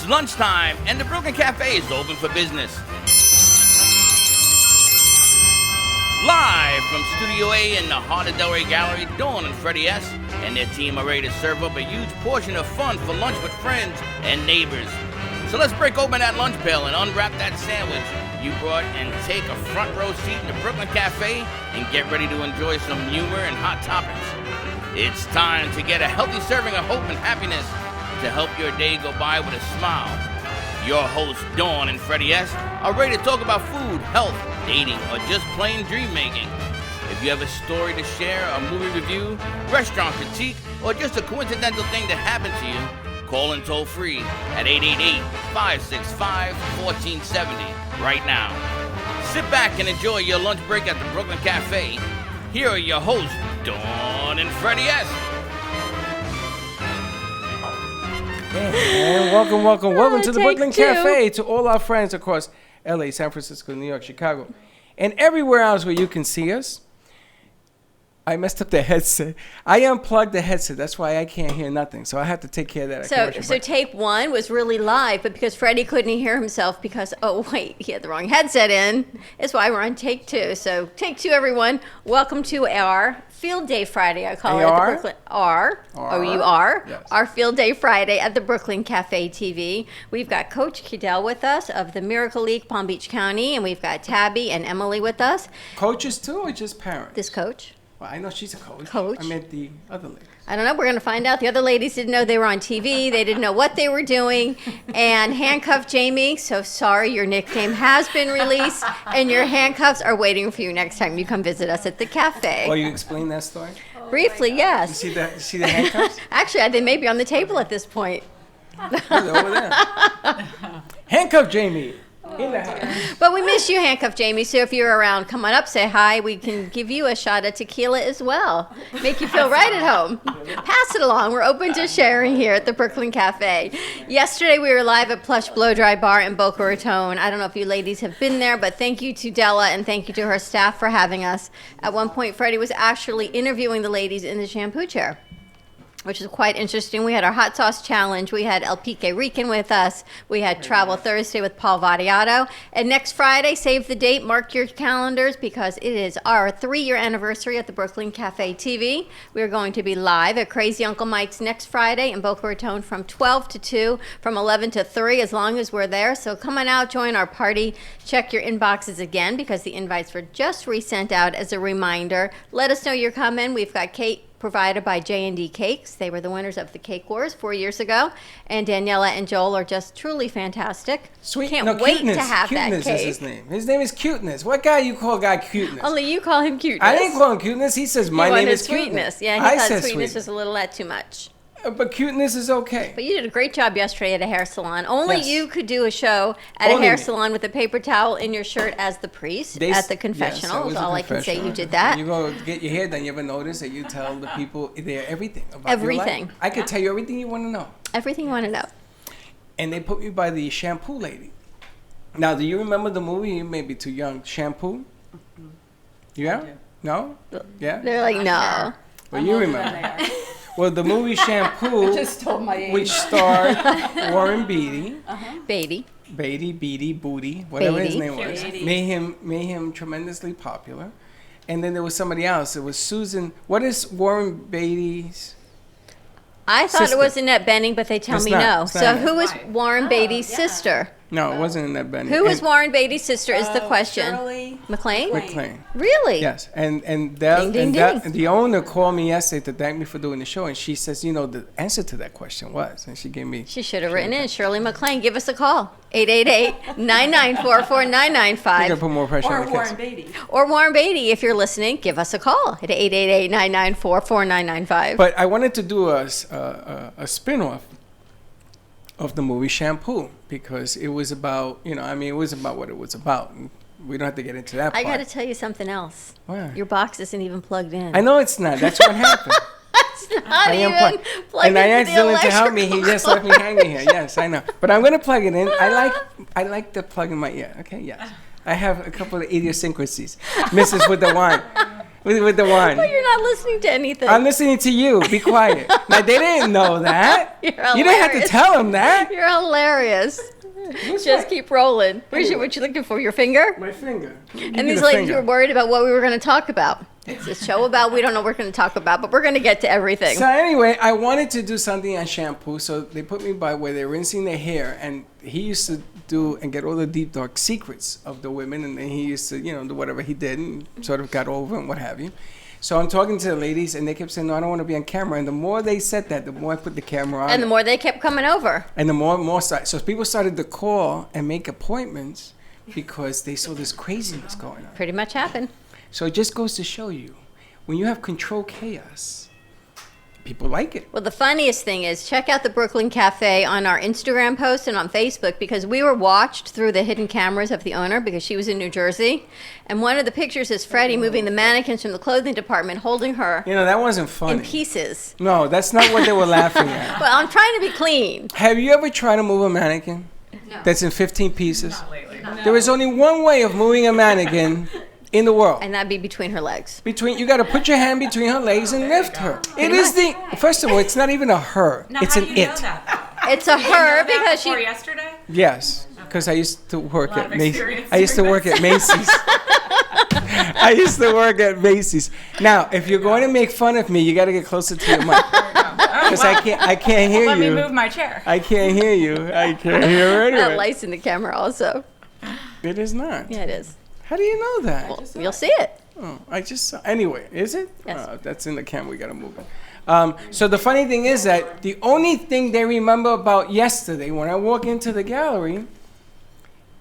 lunchtime, and the Brooklyn Cafe is open for business. Live from Studio A in the heart of Delray Gallery, Dawn and Freddie S. and their team are ready to serve up a huge portion of fun for lunch with friends and neighbors. So let's break open that lunch pail and unwrap that sandwich you brought and take a front row seat in the Brooklyn Cafe and get ready to enjoy some humor and hot topics. It's time to get a healthy serving of hope and happiness to help your day go by with a smile. Your hosts, Dawn and Freddie S., are ready to talk about food, health, dating, or just plain dream making. If you have a story to share, a movie review, restaurant critique, or just a coincidental thing that happened to you, call in toll free at 888-565-1470 right now. Sit back and enjoy your lunch break at the Brooklyn Cafe. Here are your hosts, Dawn and Freddie S. And welcome to the Brooklyn Cafe, to all our friends across LA, San Francisco, New York, Chicago, and everywhere else where you can see us. I messed up the headset. I unplugged the headset. That's why I can't hear nothing. So I have to take care of that. So tape one was really live, but because Freddie couldn't hear himself because, oh, wait, he had the wrong headset in, that's why we're on take two. So take two, everyone. Welcome to our Field Day Friday, I call it. At the Brooklyn O-U-R. Yes. Our Field Day Friday at the Brooklyn Cafe TV. We've got Coach Kidell with us of the Miracle League, Palm Beach County, and we've got Tabby and Emily with us. Coaches too, or just parents? This coach. Well, I know she's a coach. Coach. I meant the other lady. I don't know. We're going to find out. The other ladies didn't know they were on TV. They didn't know what they were doing. And Handcuff Jamie, so sorry, your nickname has been released, and your handcuffs are waiting for you next time you come visit us at the cafe. Oh, you explain that story? Briefly, yes. You see the handcuffs? Actually, they may be on the table at this point. They're over there. Handcuff Jamie. In the house. But we miss you, Handcuff Jamie, so if you're around, come on up, say hi. We can give you a shot of tequila as well. Make you feel right at home. Pass it along. We're open to sharing here at the Brooklyn Cafe. Yesterday, we were live at Plush Blow Dry Bar in Boca Raton. I don't know if you ladies have been there, but thank you to Della and thank you to her staff for having us. At one point, Freddie was actually interviewing the ladies in the shampoo chair, which is quite interesting. We had our hot sauce challenge. We had El Pique Rican with us. We had Travel Thursday with Paul Vadiato. And next Friday, save the date, mark your calendars, because it is our 3-year anniversary at the Brooklyn Cafe TV. We are going to be live at Crazy Uncle Mike's next Friday in Boca Raton from 12 to 2, from 11 to 3, as long as we're there. So come on out, join our party. Check your inboxes again, because the invites were just resent out as a reminder. Let us know you're coming. We've got Kate, provided by J&D Cakes. They were the winners of the Cake Wars 4 years ago. And Daniela and Joel are just truly fantastic. Sweet. Can't wait Cuteness. to have that Cuteness cake. is his name. His name is Cuteness. What guy you call guy Cuteness? Only you call him Cuteness. I didn't call him Cuteness. He says my name is Sweetness. Cuteness. Yeah, he I thought said sweetness was a little too much. But Cuteness is okay. But you did a great job yesterday at a hair salon. Only Yes. you could do a show at Only a hair me. salon with a paper towel in your shirt as the priest at the confessional. Yes, Is all I can say. You did that. You go get your hair done. You ever notice that you tell the people there everything about Everything. your life? I could tell you everything you want to know. Everything you want to know. And they put me by the shampoo lady. Now, do you remember the movie? You may be too young. Shampoo? Yeah? No? Yeah? They're like, no. Well, you remember. Well, the movie Shampoo, Just told my age. which starred Warren Beatty, Baby. Beatty, Booty, whatever his Beatty. name was, Beatty. made him tremendously popular. And then there was somebody else. It was Susan. What is Warren Beatty's? I thought Sister. it was Annette Bening, but they tell It's me not. no. It's So not. who is Right. Warren Beatty's yeah. sister? No, it wasn't in that Benny. Who is Warren Beatty's sister is the question. Shirley McLean? McLean. Really? Yes, and Ding, ding, ding. the owner called me yesterday to thank me for doing the show, and she says, you know, the answer to that question was, and she gave me. She should have written in. Shirley McLean, give us a call. 888-994-4995. You can put more pressure or on the Warren kids. Beatty. Or Warren Beatty, if you're listening, give us a call at 888-994-4995. But I wanted to do a spin-off of the movie Shampoo because it was about, it was about what it was about. And we don't have to get into that I part. got to tell you something else. What? Your box isn't even plugged in. I know it's not. That's what happened. It's not even unplugged. plugged And I into asked the Dylan to help me. He electrical just left me hanging here. Yes, I know. But I'm going to plug it in. I like the plug in my ear. Okay, yes. I have a couple of idiosyncrasies. Mrs. with the wine. with the one. Well, you're not listening to anything. I'm listening to you. Be quiet. Now, they didn't know that. You're You didn't have to hilarious. tell them that. You're hilarious. Just keep rolling. What you looking for? Your finger? My finger. And these ladies were worried about what we were going to talk about. It's a show about we don't know what we're going to talk about, but we're going to get to everything. So anyway, I wanted to do something on shampoo, so they put me by where they're rinsing their hair, and he used to do and get all the deep dark secrets of the women, and then he used to, do whatever he did and sort of got over and what have you. So I'm talking to the ladies, and they kept saying, no, I don't want to be on camera. And the more they said that, the more I put the camera on. And the more they kept coming over. And the more so people started to call and make appointments because they saw this craziness going on. Pretty much happened. So it just goes to show you, when you have control chaos, people like it. Well, the funniest thing is check out the Brooklyn Cafe on our Instagram post and on Facebook, because we were watched through the hidden cameras of the owner because she was in New Jersey. And one of the pictures is Freddie moving the mannequins from the clothing department, holding her That wasn't funny. in pieces. No, that's not what they were laughing at. Well, I'm trying to be clean. Have you ever tried to move a mannequin that's in 15 pieces? Not lately. There is only one way of moving a mannequin in the world. And that'd be between her legs. You got to put your hand between her legs and lift her. It is first of all, it's not even a her. Now, it's how an do you know it. that? It's a her because she. Yesterday? Yes, because I used to work lot at of Macy's. experience I used to work at Macy's. I used to work at Macy's. Now, if you're going to make fun of me, you got to get closer to your mic. Because I can't hear Let you. me move my chair. I can't hear you. I can't hear her That anyway. lights in the camera also. It is not. Yeah, it is. How do you know that? Well, you'll see it. Oh, I just saw. Anyway, is it? Yes. That's in the camera. We got to move it. So the funny thing is that the only thing they remember about yesterday, when I walk into the gallery,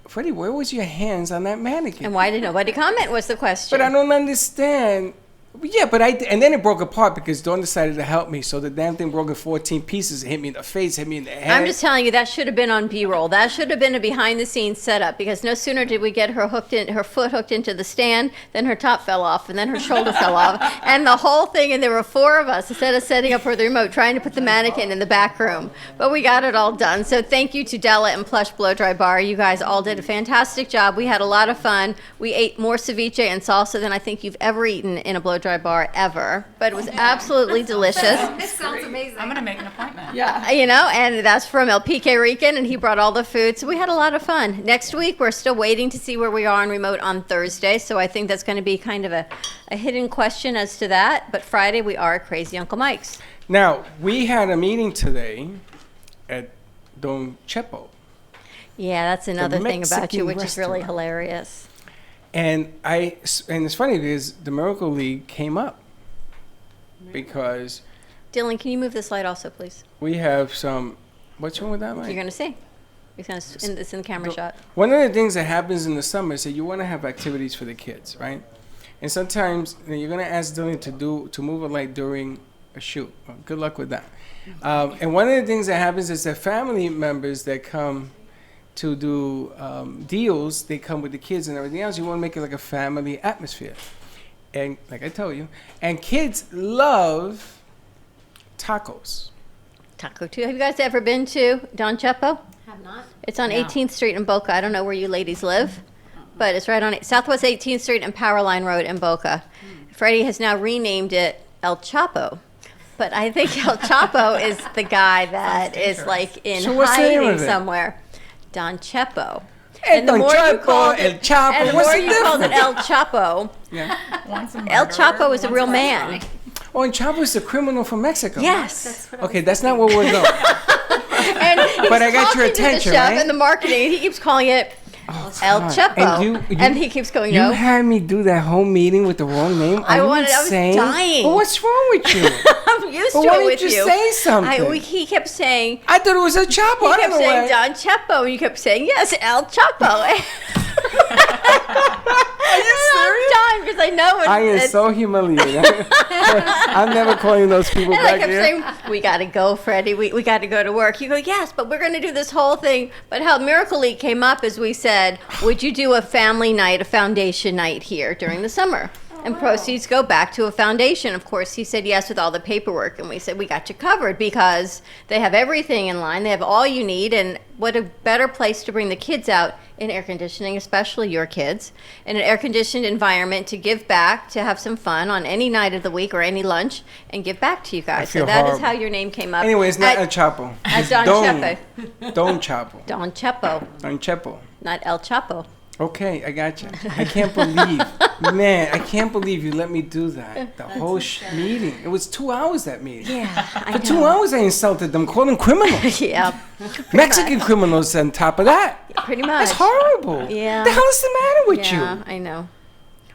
Freddie, where was your hands on that mannequin? And why did nobody comment was the question. But I don't understand. Yeah, but and then it broke apart because Dawn decided to help me. So the damn thing broke in 14 pieces. It hit me in the face, hit me in the head. I'm just telling you, that should have been on B-roll. That should have been a behind-the-scenes setup, because no sooner did we get her foot hooked into the stand, then her top fell off, and then her shoulder fell off, and the whole thing. And there were four of us instead of setting up for the remote, trying to put the mannequin in the back room. But we got it all done. So thank you to Della and Plush Blow Dry Bar. You guys all did a fantastic job. We had a lot of fun. We ate more ceviche and salsa than I think you've ever eaten in a blow dry bar ever. But it was absolutely delicious. This sounds amazing. I'm going to make an appointment. Yeah, and that's from El Pique Rican, and he brought all the food. So we had a lot of fun. Next week, we're still waiting to see where we are on remote on Thursday. So I think that's going to be kind of a hidden question as to that. But Friday, we are at Crazy Uncle Mike's. Now, we had a meeting today at Don Chepo. Yeah, that's another thing about you, Mexican which is really restaurant. hilarious. And it's funny because the Miracle League came up because Dylan, can you move this light also, please? we have some. What's wrong with that, Mike? You're going to see. It's in the camera shot. One of the things that happens in the summer is that you want to have activities for the kids, right? And sometimes you're going to ask Dylan to move a light during a shoot. Well, good luck with that. And one of the things that happens is that family members that come to do deals, they come with the kids and everything else. You want to make it like a family atmosphere. And like I told you, and kids love tacos. Taco 2. Have you guys ever been to Don Chepo? Have not. It's on 18th Street in Boca. I don't know where you ladies live, but it's right on Southwest 18th Street and Powerline Road in Boca. Freddie has now renamed it El Chapo. But I think El Chapo is the guy that is like in So what's the name hiding of it? somewhere. Don Chepo. El Don Chepo, it, El Chapo, and the what's more the you called it difference? El Chapo, Yeah. Once a El murderer, Chapo is a once real a man. restaurant. Oh, and Chapo is the criminal from Mexico. Yes. Okay, that's not where we're going. And he's But I got your talking to attention, the chef right? and the marketing, and he keeps calling it El God. Chapo. And And he keeps going, You no. had me do that whole meeting with the wrong name. I Are you was insane? dying. Well, what's wrong with you? I'm used Well, to why it didn't with you you. say something? He kept saying, I thought it was El Chapo. he I don't kept know saying why. Don Chepo, and you kept saying, yes, El Chapo. Are you serious? I'm dying because I know I am it's so humiliated. I'm never calling those people and I back kept here. saying, we got to go, Freddie. We got to go to work. You go, yes, but we're going to do this whole thing. But how Miracle League came up is we said, would you do a family night, a foundation night here during the summer? And proceeds go back to a foundation. Of course, he said yes with all the paperwork. And we said, we got you covered because they have everything in line. They have all you need. And what a better place to bring the kids out in air conditioning, especially your kids, in an air-conditioned environment to give back, to have some fun on any night of the week or any lunch, and give back to you guys. So feel that is horrible. how your name came up. Anyway, it's not El Chapo. As It's Don Chepo. Don Chapo. Don Chepo, Don Chepo. not El Chapo. Okay, I got you. I can't believe, man, I can't believe you let me do that. The whole meeting. It was 2 hours, that meeting. Yeah, I For know. 2 hours, I insulted them, called them criminals. Yeah, Mexican criminals on top of that. pretty much. That's horrible. Yeah. What the hell is the matter with Yeah, you? I know.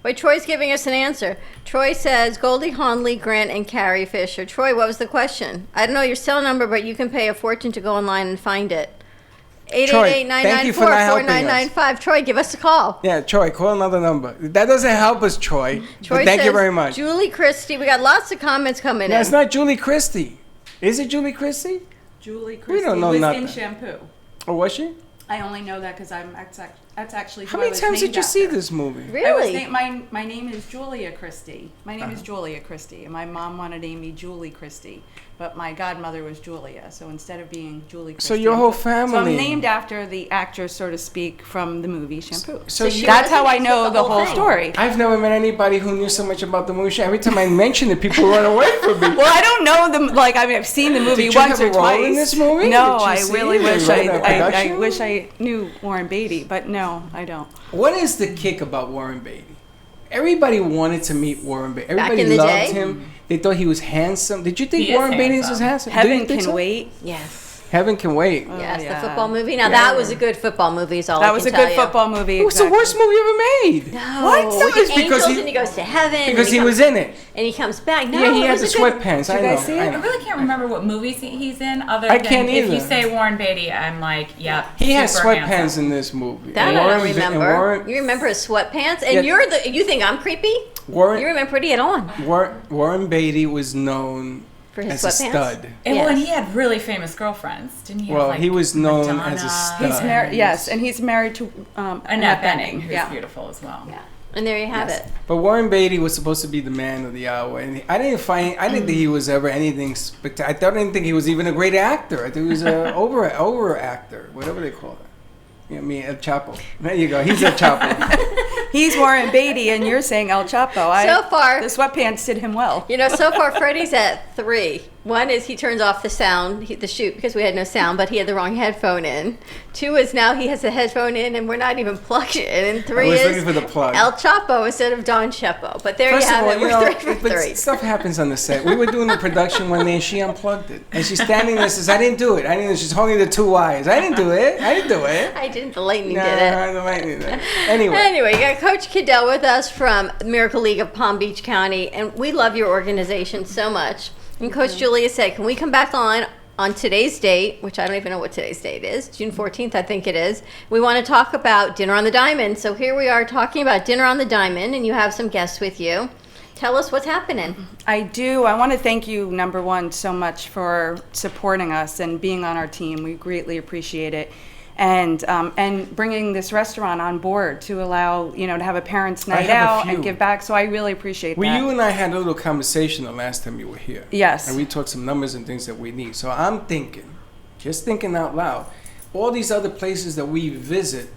Wait, Troy's giving us an answer. Troy says Goldie Hawn, Lee Grant, and Carrie Fisher. Troy, what was the question? I don't know your cell number, but you can pay a fortune to go online and find it. Troy, thank you for not helping us. 888-994-4995. Troy, give us a call. Yeah, Troy, call another number. That doesn't help us, Troy. Troy But thank you says, very much. Julie Christie. We got lots of comments coming No, in. it's not Julie Christie. Is it Julie Christie? Julie Christie don't know was nothing. in Shampoo. Or was she? I only know that because that's actually How who I many was times did named you see after. this movie? Really? My name is Julia Christie. My name Uh-huh. is Julia Christie, and my mom wanted to name me Julie Christie, but my godmother was Julia. So instead of being Julie Christie, So your whole So family. I'm named after the actress, so to speak, from the movie Shampoo. So she you- That's how I resonates know with the whole thing. story. I've never met anybody who knew so much about the movie. Every time I mention it, people run away from me. Well, I don't know them. Like, I mean, I've seen the movie Did you once have or a role twice. in this movie? No, Did you I see really it? wish Were you in a I production? wish I knew Warren Beatty, but no, I don't. What is the kick about Warren Beatty? Everybody wanted to meet Warren Beatty. Everybody in the loved day? him. They thought he was handsome. Did you think He is Warren Beatty was handsome. handsome? Did Heaven you think Can so? Wait. Yes. Heaven Can Wait. Yes, yeah. the football movie. Now, that was a good football movie, is all I That can was a tell good you. football movie. It was the worst movie ever made. No. What? No, With it's the because angels, he- and he goes to heaven. Because and he was in it. And he comes back. No, Yeah, he it had the was a good- sweatpants. I you know. guys see I it? I know. really can't remember what movies he's in. Other I than can't if you either. say Warren Beatty, I'm like, yep. He had super sweatpants handsome. in this movie. That And I don't Warren- and remember. Warren- You remember his sweatpants? And Yeah. you think I'm creepy? Warren- You remember he had on Warren Beatty was known for his as a sweatpants? stud. And, well, and Yes. he had really famous girlfriends, didn't he? Well, have, like, he was known Madonna, as a stud. He's married. Yes, and he's married to Annette Bening, who's Yeah. beautiful as well. Yeah. And there you have Yes. it. But Warren Beatty was supposed to be the man of the hour, and I didn't think he was ever anything spectacular. I didn't think he was even a great actor. I think he was a over actor, whatever they call it. You know, me, El Chapo. There you go. He's El Chapo. He's Warren Beatty, and you're saying El Chapo. So far- the sweatpants did him well. You know, so far Freddie's at 3. One is he turns off the sound, the shoot, because we had no sound, but he had the wrong headphone in. 2 is now he has the headphone in, and we're not even plugged in. And 3 was is looking for the plug. El Chapo instead of Don Chepo. But there First you of have all, it. you We're know, 3 for but 3. stuff happens on the set. We were doing the production one day, and she unplugged it, and she's standing there and says, "I didn't do it. I didn't." She's holding the 2 wires. I didn't do it. I didn't do it. I didn't. The lightning No, did it. the lightning did it. Anyway. Anyway, you got Coach Cadell with us from Miracle League of Palm Beach County, and we love your organization so much. And Coach Julia said, can we come back on today's date, which I don't even know what today's date is, June 14th, I think it is. We want to talk about Dinner on the Diamond. So here we are talking about Dinner on the Diamond, and you have some guests with you. Tell us what's happening. I do. I want to thank you, number one, so much for supporting us and being on our team. We greatly appreciate it. And bringing this restaurant on board to allow, to have a parents' night have a out few. and give back. So I really appreciate Well, that. you and I had a little conversation the last time you were here. Yes. And we talked some numbers and things that we need. So I'm thinking, just thinking out loud, all these other places that we visit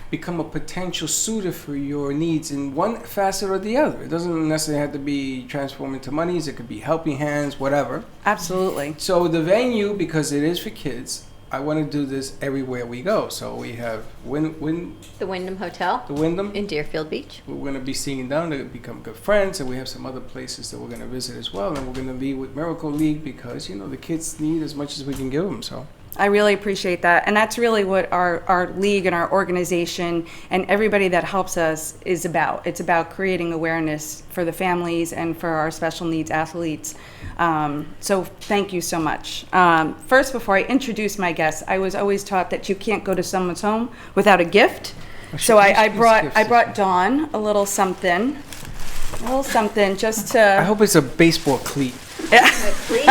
become a potential suitor for your needs in one facet or the other. It doesn't necessarily have to be transformed into monies. It could be helping hands, whatever. Absolutely. So the venue, because it is for kids, I want to do this everywhere we go. So we have The Wyndham Hotel the Wyndham. in Deerfield Beach. We're going to be seeing them to become good friends, and we have some other places that we're going to visit as well. And we're going to be with Miracle League because, the kids need as much as we can give them. So I really appreciate that. And that's really what our league and our organization and everybody that helps us is about. It's about creating awareness for the families and for our special needs athletes. So thank you so much. First, before I introduce my guests, I was always taught that you can't go to someone's home without a gift. So I brought Dawn a little something just I to. hope it's a baseball cleat. Please?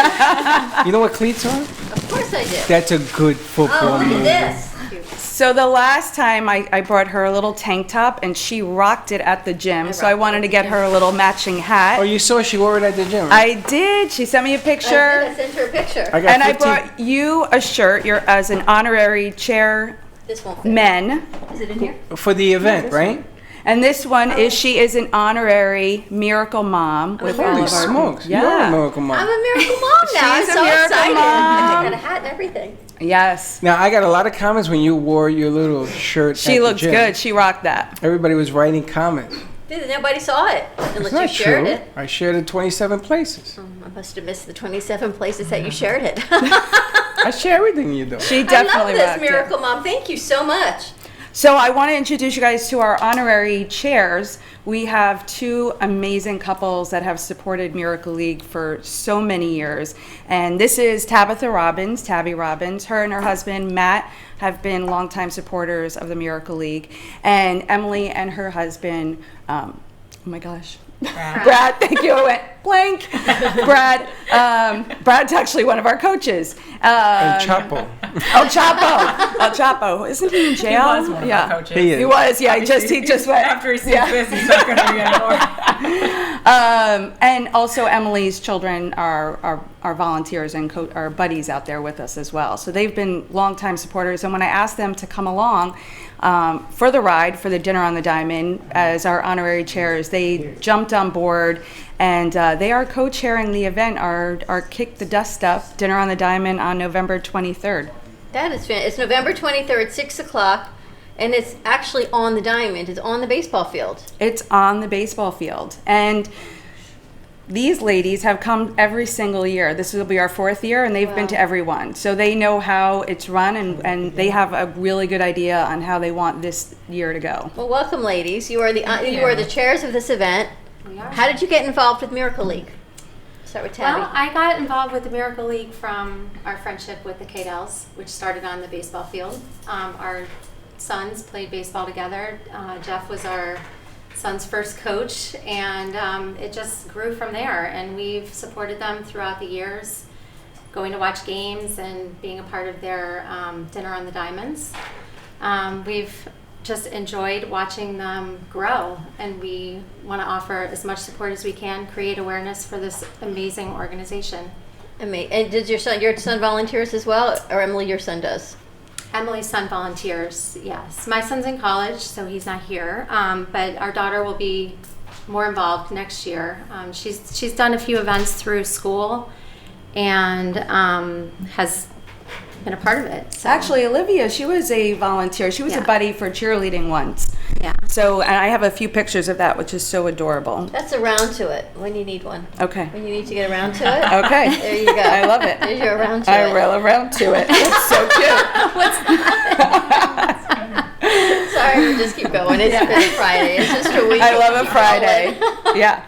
You know what cleats are? Of course I do. That's a good football Oh, look move. at this. So the last time I brought her a little tank top, and she rocked it at the gym. So I wanted to get her a little matching hat. Oh, you saw she wore it at the gym, right? I did. She sent me a picture. I sent her a picture. I got And I 15 brought you a shirt. You're as an honorary chairman. This won't fit. Is it in here? for the event, right? And this one is she is an honorary Miracle Mom with all Holy of our smokes. Yeah. You're a miracle mom. I'm a miracle mom now. I'm She's a so miracle excited. mom. I got a hat and everything. Yes. Now, I got a lot of comments when you wore your little shirt She at the looks gym. good. She rocked that. Everybody was writing comments. Dude, nobody saw it unless It's you not shared true. it. I shared it 27 places. I must have missed the 27 places that you shared it. I share everything you do. She I definitely love this, rocked it. Miracle Mom. Thank you so much. So I want to introduce you guys to our honorary chairs. We have two amazing couples that have supported Miracle League for so many years. And this is Tabitha Robbins, Tabby Robbins. Her and her husband, Matt, have been longtime supporters of the Miracle League. And Emily and her husband, oh my gosh. Brad, thank you. I went blank. Brad's actually one of our coaches. And Chapo. El Chapo. Isn't he in jail? He was one of our coaches. He is. He was, yeah. He just went. After he sees this, he's not going to be anymore. And also Emily's children are volunteers and are buddies out there with us as well. So they've been longtime supporters. And when I asked them to come along for the ride for the Dinner on the Diamond as our honorary chairs, they jumped on board. And they are co-chairing the event, our Kick the Dust Up Dinner on the Diamond on November 23rd. That is fantastic. It's November 23rd, 6 o'clock, and it's actually on the diamond. It's on the baseball field. It's on the baseball field. And these ladies have come every single year. This will be our 4th year, and they've been to every one. So they know how it's run, and they have a really good idea on how they want this year to go. Well, welcome, ladies. You are the chairs of this event. We are. How did you get involved with Miracle League? Start with Tabby. Well, I got involved with the Miracle League from our friendship with the Cadells, which started on the baseball field. Our sons played baseball together. Jeff was our son's first coach, and it just grew from there. And we've supported them throughout the years, going to watch games and being a part of their Dinner on the Diamonds. We've just enjoyed watching them grow, and we want to offer as much support as we can, create awareness for this amazing organization. And did your son volunteers as well, or Emily, your son does? Emily's son volunteers, yes. My son's in college, so he's not here, but our daughter will be more involved next year. She's done a few events through school and has been a part of it. So. Actually, Olivia, she was a volunteer. She was a Yeah. buddy for cheerleading once. Yeah. So, and I have a few pictures of that, which is so adorable. That's around to it when you need one. Okay. When you need to get around to it. Okay. There you go. I love it. There's your around to I it. roll around to it. It's so cute. Sorry, we just keep going. It's been Friday. It's just a week. I love a Friday. Yeah.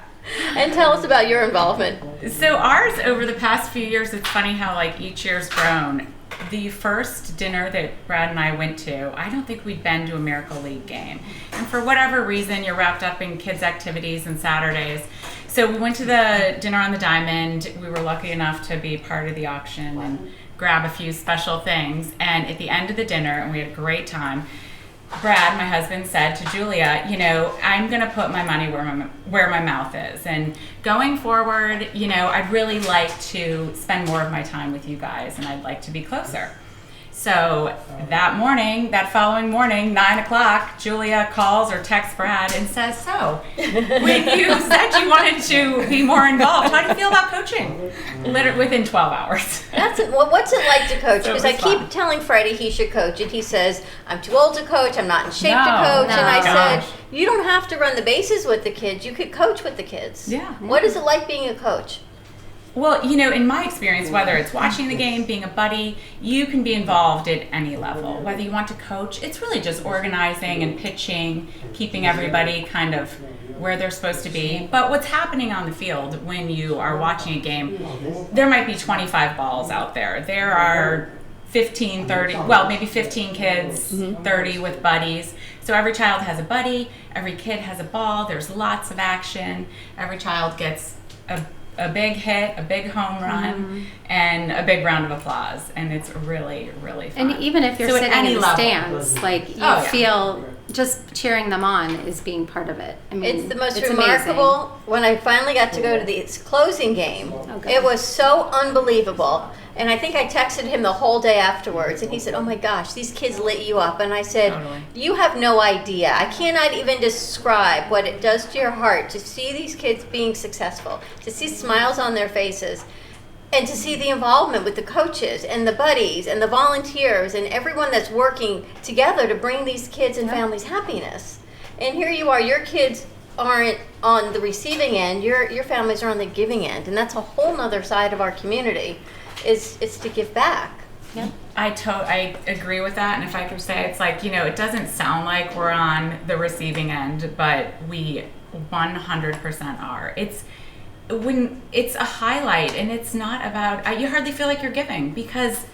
And tell us about your involvement. So ours, over the past few years, it's funny how like each year's grown. The first dinner that Brad and I went to, I don't think we'd been to a Miracle League game. And for whatever reason, you're wrapped up in kids' activities and Saturdays. So we went to the Dinner on the Diamond. We were lucky enough to be part of the auction and grab a few special things. And at the end of the dinner, and we had a great time, Brad, my husband, said to Julia, you know, I'm going to put my money where my mouth is. And going forward, you know, I'd really like to spend more of my time with you guys, and I'd like to be closer. So that following morning, 9 o'clock, Julia calls or texts Brad and says, so, when you said you wanted to be more involved, how do you feel about coaching? Literally within 12 hours. What's it like to coach? So it Because I was keep fun. telling Freddie he should coach, and he says, I'm too old to coach, I'm not in shape to No. coach. And I Gosh. said, you don't have to run the bases with the kids, you could coach with the kids. Yeah. What is it like being a coach? Well, you know, in my experience, whether it's watching the game, being a buddy, you can be involved at any level. Whether you want to coach, it's really just organizing and pitching, keeping everybody kind of where they're supposed to be. But what's happening on the field when you are watching a game, there might be 25 balls out there. There are 15, 30, well, maybe 15 kids, 30 with buddies. So every child has a buddy, every kid has a ball, there's lots of action, every child gets a a big hit, a big home run, and a big round of applause, and it's really, really fun. And even if you're So at sitting any in the level. stands, like you Oh, yeah. feel just cheering them on is being part of it. I mean, It's the most it's remarkable. When I finally got to go to the closing game, Okay. it was so unbelievable. And I think I texted him the whole day afterwards, and he said, "Oh my gosh, these kids lit you up." And I said, Totally. "You have no idea. I cannot even describe what it does to your heart to see these kids being successful, to see smiles on their faces." And to see the involvement with the coaches and the buddies and the volunteers and everyone that's working together to bring these kids and families happiness. And here you are, your kids aren't on the receiving end, your families are on the giving end. And that's a whole nother side of our community, is to give back. I agree with that, and if I could say, it's like, it doesn't sound like we're on the receiving end, but we 100% are. When it's a highlight, and it's not about, you hardly feel like you're giving, because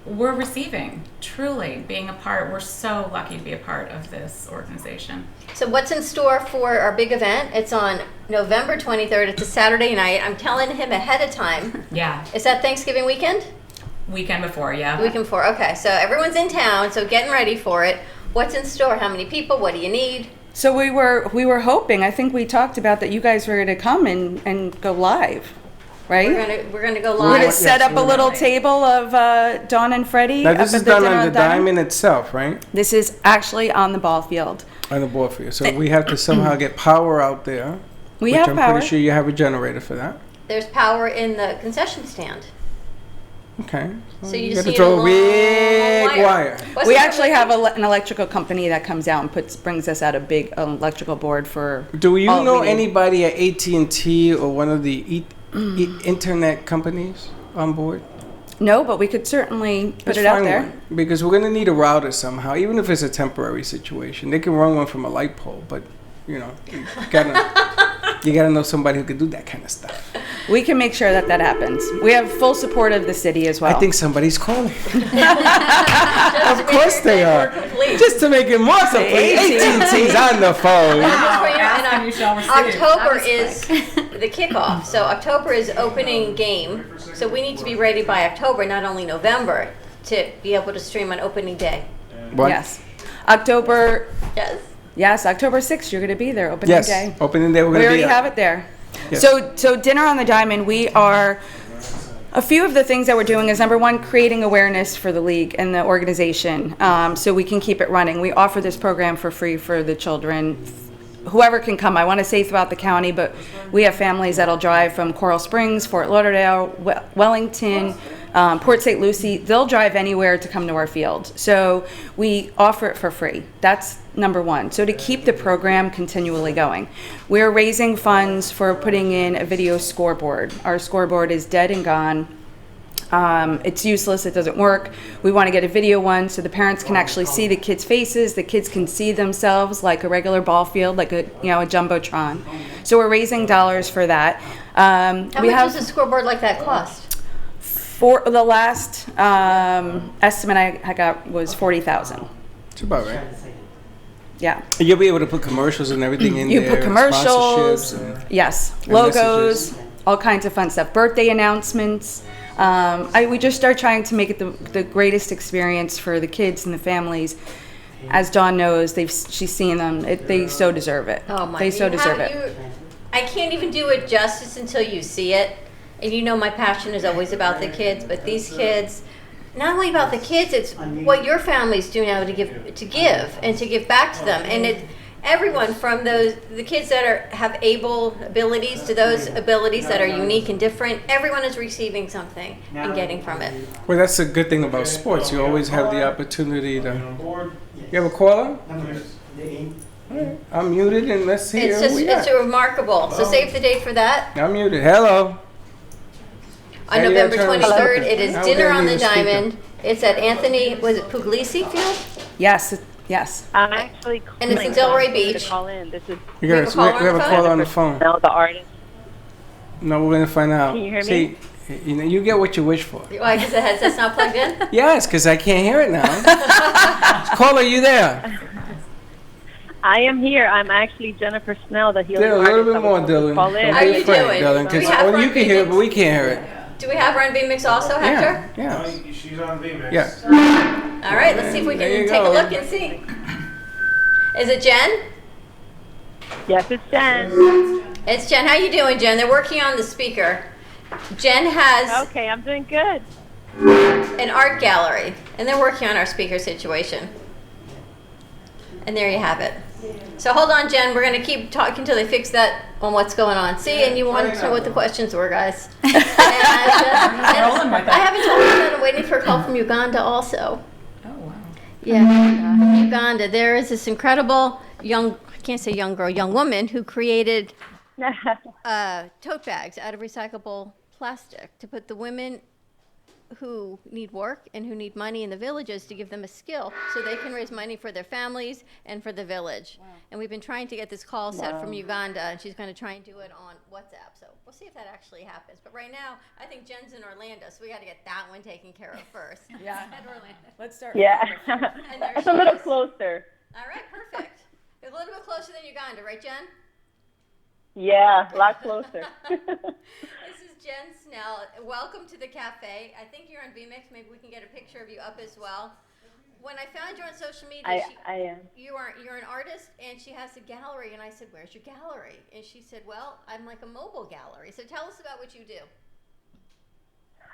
we're receiving, truly being a part. We're so lucky to be a part of this organization. So what's in store for our big event? It's on November 23rd. It's a Saturday night. I'm telling him ahead of time. Yeah, Is that Thanksgiving weekend? weekend before, yeah. The weekend before. Okay, so everyone's in town, so getting ready for it. What's in store? How many people? What do you need? So we were hoping, I think we talked about that you guys were going to come and go live, right? We're gonna go We're going to live. set up a little table of Dawn and Freddie. Now up this at is done Dinner on the diamond itself, right? This is actually on the ball field. On the ball field. So we have to somehow get power out there. We which have I'm power. pretty sure you have a generator for that. There's power in the concession stand. Okay. So you You just gotta need throw a a long big wire. What's We the actually have difference? an electrical company that comes out and brings us out a big electrical board for. Do you all know we need. anybody at AT&T or one of the internet companies on board? No, but we could certainly put Let's it out find there. one, because we're gonna need a router somehow, even if it's a temporary situation. They can run one from a light pole, but you gotta know somebody who could do that kind of stuff. We can make sure that happens. We have full support of the city as well. I think somebody's calling. Just Of course they are. complete. Just to make it more complete, AT&T's on the phone. Ask and you shall receive. October is the kickoff. So October is opening game. So we need to be ready by October, not only November, to be able to stream on opening day. What? Yes. October Yes. October 6th, you're going to be there, opening Yes. day. Opening day. We're We gonna already be have it there. Yes. So Dinner on the Diamond, a few of the things that we're doing is, number one, creating awareness for the league and the organization, so we can keep it running. We offer this program for free for the children. Whoever can come, I want to say throughout the county, but we have families that'll drive from Coral Springs, Fort Lauderdale, Wellington, Port St. Lucie. They'll drive anywhere to come to our field. So we offer it for free. That's number one. So to keep the program continually going. We're raising funds for putting in a video scoreboard. Our scoreboard is dead and gone. It's useless. It doesn't work. We want to get a video one so the parents can actually see the kids' faces. The kids can see themselves like a regular ball field, like a jumbotron. So we're raising dollars for that. How much does a scoreboard like that cost? For the last estimate I got was $40,000. It's about right. Yeah. You'll be able to put commercials and everything in You there. put commercials, sponsorships and- yes, and logos, messages. all kinds of fun stuff. Birthday announcements. We just start trying to make it the greatest experience for the kids and the families. As Dawn knows, she's seen them. They so deserve it. Oh my! They so you deserve have- it. I can't even do it justice until you see it. And you know my passion is always about the kids, but these kids, not only about the kids, it's what your families do now to give and to give back to them. And everyone from the kids that have able abilities to those abilities that are unique and different, everyone is receiving something and getting from it. Well, that's a good thing about sports. You always have the opportunity to. You have a caller? I'm muted, and let's hear It's who just we it's got. remarkable. So save the date for that. I'm muted. Hello. On Yeah, November turn on 23rd, speaker. it is Now Dinner we're on gonna the need a speaker. Diamond. It's at Anthony, was it Puglisi Field? Yes, yes. I'm actually calling. And it's in Delray Beach. To call in. This is We We have a caller we have a on the caller on the phone. now the artist. No, we're gonna find out. Can you hear See, you get what you wish for. Well, I guess the headset's not plugged in. Yes, because I can't hear it now. Caller, you there? I am here. I'm actually Jennifer Snell, the healing Dylan, a artist. little bit that more, was supposed to Dylan. call in. How you doing? Dylan, Do we because have only you Ron can hear it, Phoenix? but we can't hear it. Do we have Run Mix also, Hector? Yeah. She's on VMix. Yeah. All right, let's see if we There you can take a go. look and see. Is it Jen? Yes, it's Jen. It's Jen. How you doing, Jen? They're working on the speaker. Jen has Okay, I'm doing good. an art gallery, and they're working on our speaker situation. And there you have it. So hold on, Jen. We're going to keep talking until they fix that on what's going on. See, and you wanted to know what the questions were, guys. And Rolling with it. I haven't told you that I'm waiting for a call from Uganda also. Oh, wow. Yeah, Uganda. There is this incredible young, I can't say young girl, young woman who created tote bags out of recyclable plastic to put the women who need work and who need money in the villages to give them a skill so they can raise money for their families and for the village. And we've been trying to get this call set from Uganda, and she's going to try and do it on WhatsApp. So we'll see if that actually happens. But right now, I think Jen's in Orlando, so we got to get that one taken care of first. Yeah. At Orlando. Let's start. Yeah. And there It's she a little is. closer. All right, perfect. A little bit closer than Uganda, right, Jen? Yeah, a lot closer. This is Jen Snell. Welcome to the cafe. I think you're on VMix. Maybe we can get a picture of you up as well. When I found you on social media, I am. you're an artist, and she has a gallery. And I said, "Where's your gallery?" And she said, "Well, I'm like a mobile gallery." So tell us about what you do.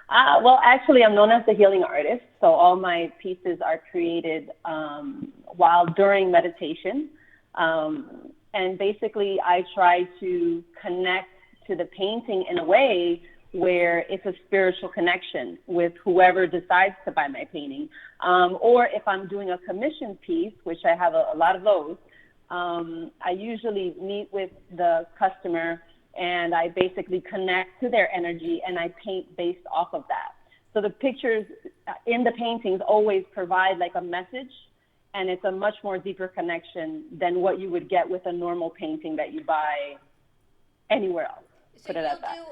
Well, actually, I'm known as the healing artist. So all my pieces are created while during meditation. And basically, I try to connect to the painting in a way where it's a spiritual connection with whoever decides to buy my painting. Or if I'm doing a commission piece, which I have a lot of those, I usually meet with the customer and I basically connect to their energy and I paint based off of that. So the pictures in the paintings always provide like a message, and it's a much more deeper connection than what you would get with a normal painting that you buy anywhere else. So Put it you'll at that. do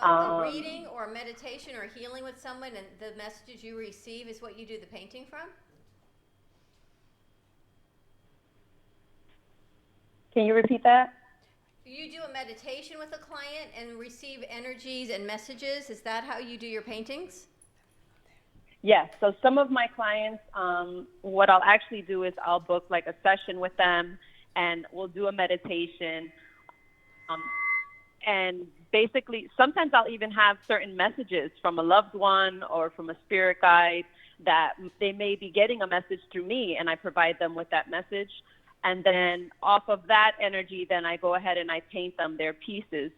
a reading or a meditation or healing with someone, and the messages you receive is what you do the painting from? Can you repeat that? You do a meditation with a client and receive energies and messages. Is that how you do your paintings? Yes. So some of my clients, what I'll actually do is I'll book like a session with them and we'll do a meditation. And basically, sometimes I'll even have certain messages from a loved one or from a spirit guide that they may be getting a message through me, and I provide them with that message. And then off of that energy, then I go ahead and I paint them their pieces.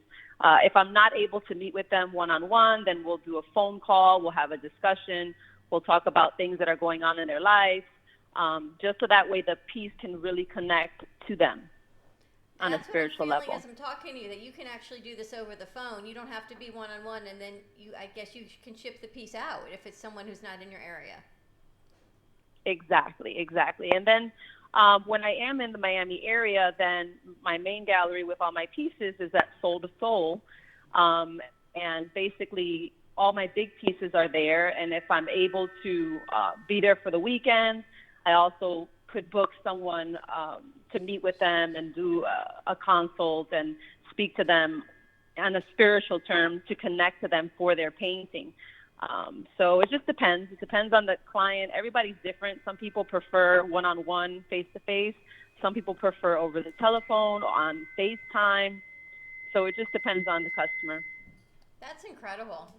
If I'm not able to meet with them one-on-one, then we'll do a phone call, we'll have a discussion, we'll talk about things that are going on in their life, just so that way the piece can really connect to them on a spiritual level. As I'm talking to you, that you can actually do this over the phone. You don't have to be one-on-one, and then I guess you can ship the piece out if it's someone who's not in your area. Exactly. And then when I am in the Miami area, then my main gallery with all my pieces is at Soul to Soul. And basically all my big pieces are there. And if I'm able to be there for the weekend, I also could book someone to meet with them and do a consult and speak to them on a spiritual term to connect to them for their painting. So it just depends. It depends on the client. Everybody's different. Some people prefer one-on-one, face-to-face. Some people prefer over the telephone, on FaceTime. So it just depends on the customer. That's incredible.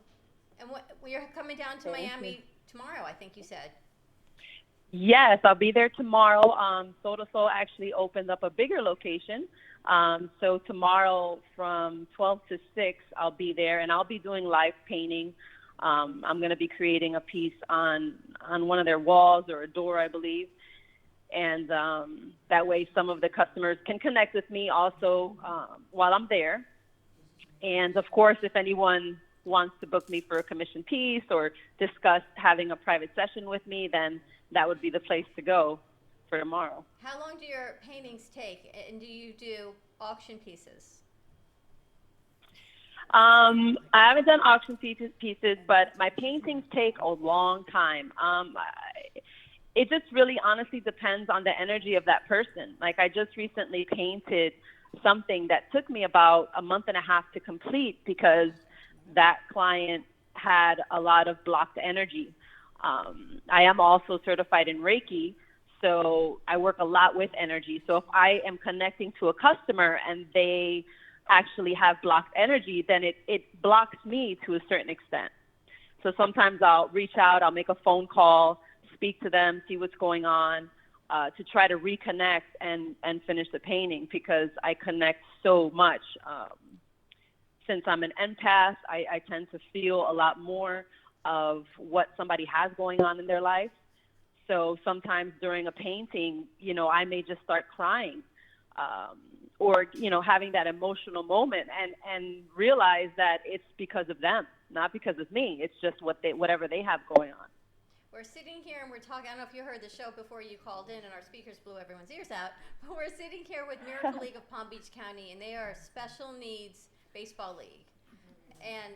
And you're coming down to Miami tomorrow, I think you said. Yes, I'll be there tomorrow. Soul to Soul actually opened up a bigger location. So tomorrow from 12 to 6, I'll be there, and I'll be doing live painting. I'm going to be creating a piece on one of their walls or a door, I believe. And that way some of the customers can connect with me also while I'm there. And, of course, if anyone wants to book me for a commission piece or discuss having a private session with me, then that would be the place to go for tomorrow. How long do your paintings take, and do you do auction pieces? I haven't done auction pieces, but my paintings take a long time. it just really honestly depends on the energy of that person. Like I just recently painted something that took me about a month and a half to complete because that client had a lot of blocked energy. I am also certified in Reiki, so I work a lot with energy. So if I am connecting to a customer and they actually have blocked energy, then it blocks me to a certain extent. So sometimes I'll reach out, I'll make a phone call, speak to them, see what's going on, to try to reconnect and finish the painting because I connect so much. Since I'm an empath, I tend to feel a lot more of what somebody has going on in their life. So sometimes during a painting, I may just start crying or, having that emotional moment and realize that it's because of them, not because of me. It's just whatever they have going on. We're sitting here and we're talking. I don't know if you heard the show before you called in and our speakers blew everyone's ears out, but we're sitting here with Miracle League of Palm Beach County, and they are a special needs baseball league. And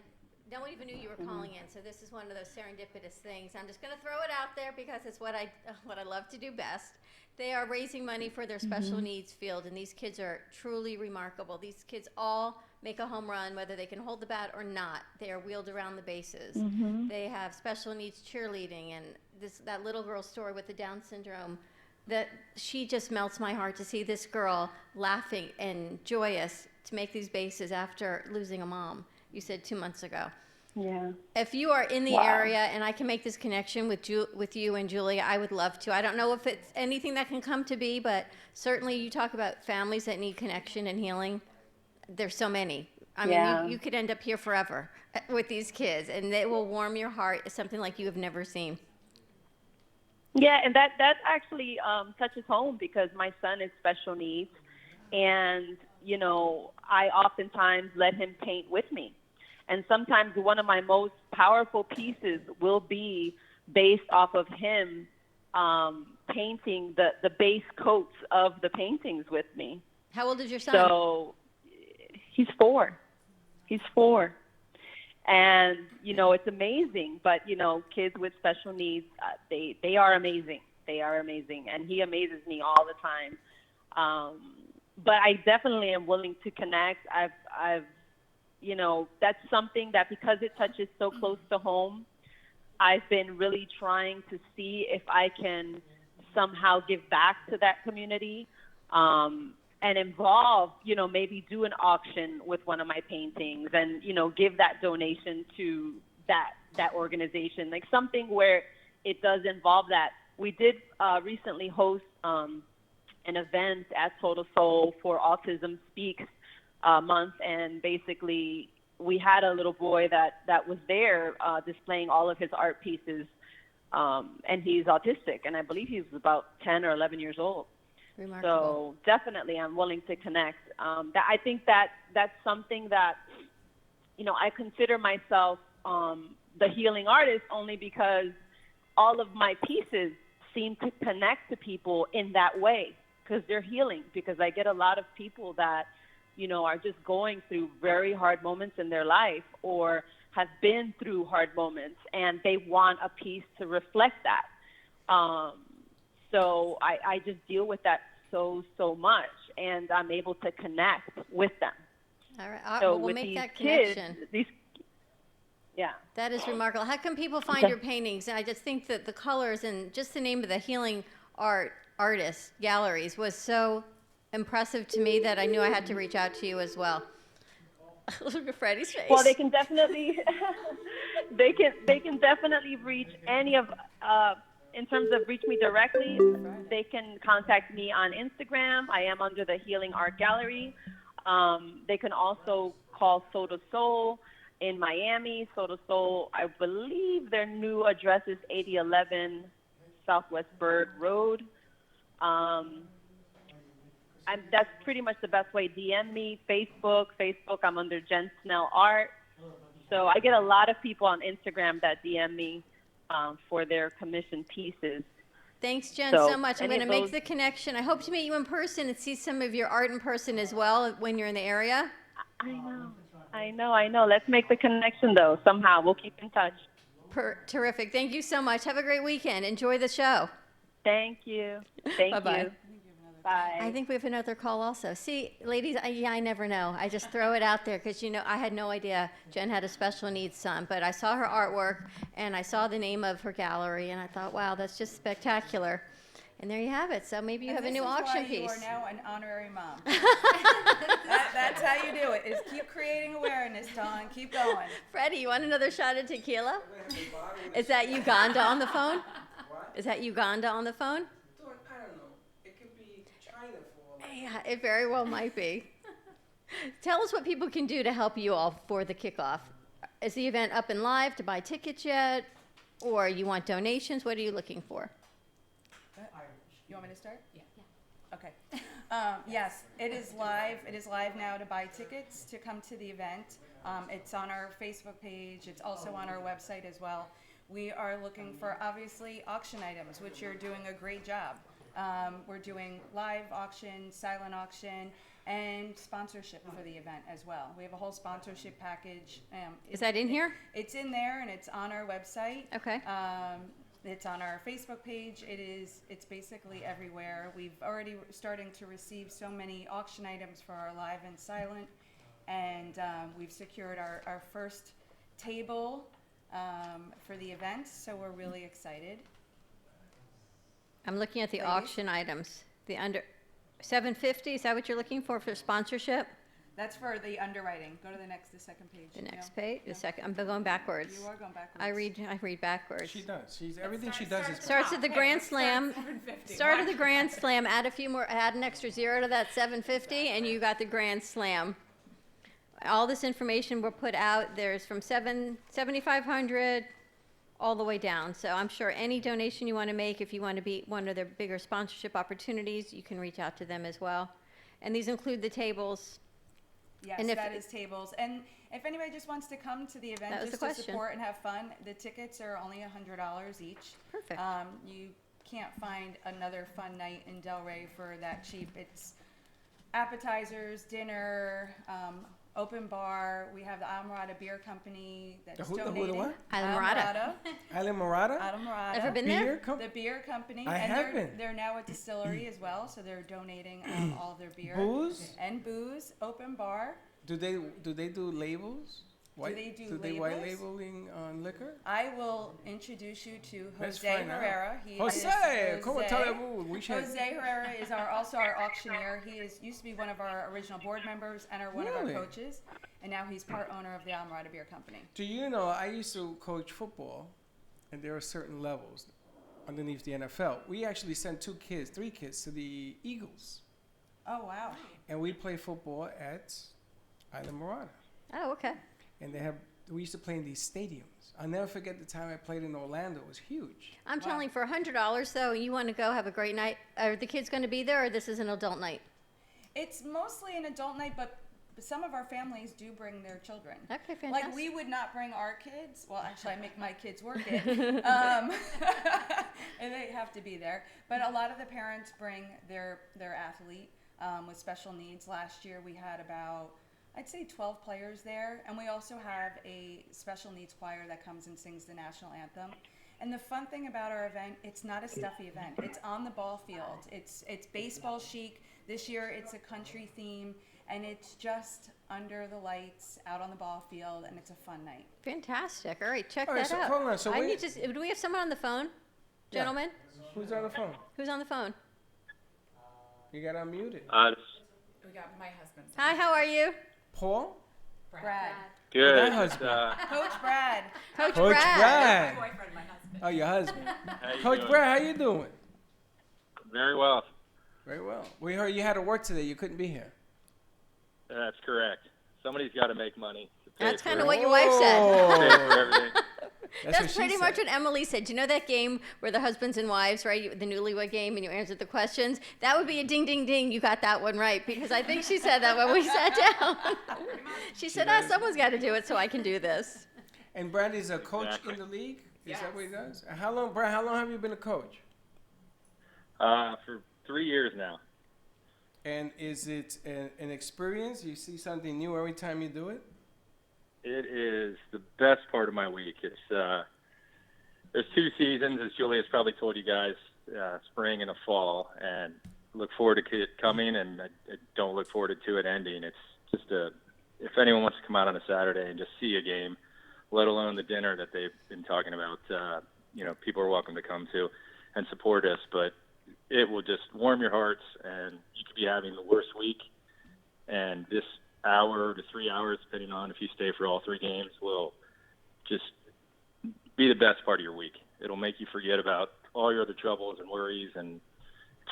no one even knew you were calling in, so this is one of those serendipitous things. I'm just going to throw it out there because it's what I love to do best. They are raising money for their special needs field, and these kids are truly remarkable. These kids all make a home run, whether they can hold the bat or not. They are wheeled around the bases. They have special needs cheerleading, and that little girl's story with the Down syndrome, that she just melts my heart to see this girl laughing and joyous to make these bases after losing a mom. You said 2 months ago. Yeah. If you are in the area and I can make this connection with you and Julia, I would love to. I don't know if it's anything that can come to be, but certainly you talk about families that need connection and healing. There's so many. I mean, you could end up here forever with these kids, and they will warm your heart. It's something like you have never seen. Yeah, and that actually touches home because my son is special needs, and, I oftentimes let him paint with me. And sometimes one of my most powerful pieces will be based off of him painting the base coats of the paintings with me. How old is your son? So he's 4. And, it's amazing. But, kids with special needs, they are amazing. They are amazing. And he amazes me all the time. But I definitely am willing to connect. I've that's something that because it touches so close to home, I've been really trying to see if I can somehow give back to that community and involve, maybe do an auction with one of my paintings and, give that donation to that organization, like something where it does involve that. We did recently host an event at Total Soul for Autism Speaks month, and basically we had a little boy that was there displaying all of his art pieces, and he's autistic, and I believe he was about 10 or 11 years old. Remarkable. So definitely I'm willing to connect. I think that's something that, I consider myself the healing artist only because all of my pieces seem to connect to people in that way because they're healing, because I get a lot of people that are just going through very hard moments in their life or have been through hard moments, and they want a piece to reflect that. So I just deal with that so much, and I'm able to connect with them. All right. So Well, we'll with make these that kids, connection. Yeah. That is remarkable. How can people find your paintings? And I just think that the colors and just the name of the Healing Artist Galleries was so impressive to me that I knew I had to reach out to you as well. Look at Freddie's face. Well, they can definitely they can definitely reach any of in terms of reach me directly. They can contact me on Instagram. I am under the Healing Art Gallery. They can also call Soda Soul in Miami. Soda Soul, I believe their new address is 8011 Southwest Bird Road. That's pretty much the best way. DM me, Facebook, I'm under Jen Snell Art. So I get a lot of people on Instagram that DM me for their commissioned pieces. Thanks, Jen, so much. I'm going to make the connection. I hope to meet you in person and see some of your art in person as well when you're in the area. I know. Let's make the connection, though, somehow. We'll keep in touch. Terrific. Thank you so much. Have a great weekend. Enjoy the show. Thank you. Thank Bye-bye. you. Bye. I think we have another call also. See, ladies, I never know. I just throw it out there because, I had no idea Jen had a special needs son, but I saw her artwork and I saw the name of her gallery and I thought, wow, that's just spectacular. And there you have it. So maybe you have a new auction You piece. are now an honorary mom. That's how you do it, is keep creating awareness, Dawn. Keep going. Freddie, you want another shot of tequila? Is that Uganda on the phone? What? Is that Uganda on the phone? I don't know. It could be China for all I know. Yeah, it very well might be. Tell us what people can do to help you all for the kickoff. Is the event up and live to buy tickets yet? Or you want donations? What are you looking for? You want me to start? Yeah. Okay. Yes, it is live. It is live now to buy tickets to come to the event. It's on our Facebook page. It's also on our website as well. We are looking for, obviously, auction items, which you're doing a great job. We're doing live auction, silent auction, and sponsorship for the event as well. We have a whole sponsorship package. Is that in here? It's in there and it's on our website. Okay. It's on our Facebook page. It's basically everywhere. We've already starting to receive so many auction items for our live and silent, and we've secured our first table for the event, so we're really excited. I'm looking at the Ladies? auction items. The under $750, is that what you're looking for sponsorship? That's for the underwriting. Go to the second page. The next page, the second, I'm going backwards. You are going backwards. I read backwards. She does. Everything she does is Starts at the Grand Slam. Start at the Grand Slam. Add a few more. Add an extra zero to that 750, and you got the Grand Slam. All this information we'll put out. There's from 7,500 all the way down. So I'm sure any donation you want to make, if you want to be one of their bigger sponsorship opportunities, you can reach out to them as well. And these include the tables. Yes, And if- that is tables. And if anybody just wants to come to the event That was just the to question. support and have fun, the tickets are only $100 each. Perfect. You can't find another fun night in Delray for that cheap. It's appetizers, dinner, open bar. We have the Alamorada Beer Company that's The who- the donating. what? Alamorada. Island Morada? Alamorada. Ever been Beer there? company? The beer company. I and have they're, been. They're now a distillery as well, so they're donating all of their beer. Booze? And booze, open bar. Do they do labels? they do they white labels? labeling on liquor? I will introduce you to Let's Jose find out. Herrera. He Jose, is como tal? We should. Jose Herrera is also our auctioneer. He used to be one of our original board members and one of our Really? coaches, and now he's part owner of the Alamorada Beer Company. Do you know, I used to coach football, and there are certain levels underneath the NFL. We actually sent three kids to the Eagles, Oh wow! and we play football at Island Morada. Oh, okay. And we used to play in these stadiums. I'll never forget the time I played in Orlando. It was huge. I'm telling you, for $100 though, you want to go have a great night. Are the kids going to be there, or this is an adult night? It's mostly an adult night, but some of our families do bring their children. Okay, fantastic. Like we would not bring our kids. Well, actually, I make my kids work it, and they have to be there. But a lot of the parents bring their athlete with special needs. Last year, we had about, I'd say, 12 players there, and we also have a special needs choir that comes and sings the national anthem. And the fun thing about our event, it's not a stuffy event. It's on the ball field. It's baseball chic. This year, it's a country theme. And it's just under the lights, out on the ball field, and it's a fun night. Fantastic. All right, check All right, that so out. hold on, so I we- need to. Do we have someone on the phone, Yeah. gentlemen? Who's on the phone? Who's on the phone? You got unmuted. We got my husband's. Hi, how are you? Paul? Brad. Good. That husband. Coach Brad. Coach Coach Brad. My boyfriend, my husband. Oh, your husband. How you Coach doing? Brad, how you doing? Very well. Very well. We heard you had to work today. You couldn't be here. That's correct. Somebody's got to make money. To pay That's for kind of it. what your wife said. Pay for everything. That's what That's she pretty much said. what Emily said. Do you know that game where the husbands and wives, right? The newlywed game, and you answered the questions? That would be a ding, ding, ding. You got that one right, because I think she said that when we sat down. She said, someone's got to do it so I can do this. And Brandy's a coach Exactly. in the league? Is that what he does? And how long, Brad, how long have you been a coach? For 3 years now. And is it an experience? You see something new every time you do it? It is the best part of my week. It's there's 2 seasons, as Julia's probably told you guys. spring and a fall, and look forward to it coming, and I don't look forward to it ending. It's just if anyone wants to come out on a Saturday and just see a game, let alone the dinner that they've been talking about, people are welcome to come to and support us. But it will just warm your hearts, and you could be having the worst week, and this hour to 3 hours, depending on if you stay for all 3 games, will just be the best part of your week. It'll make you forget about all your other troubles and worries and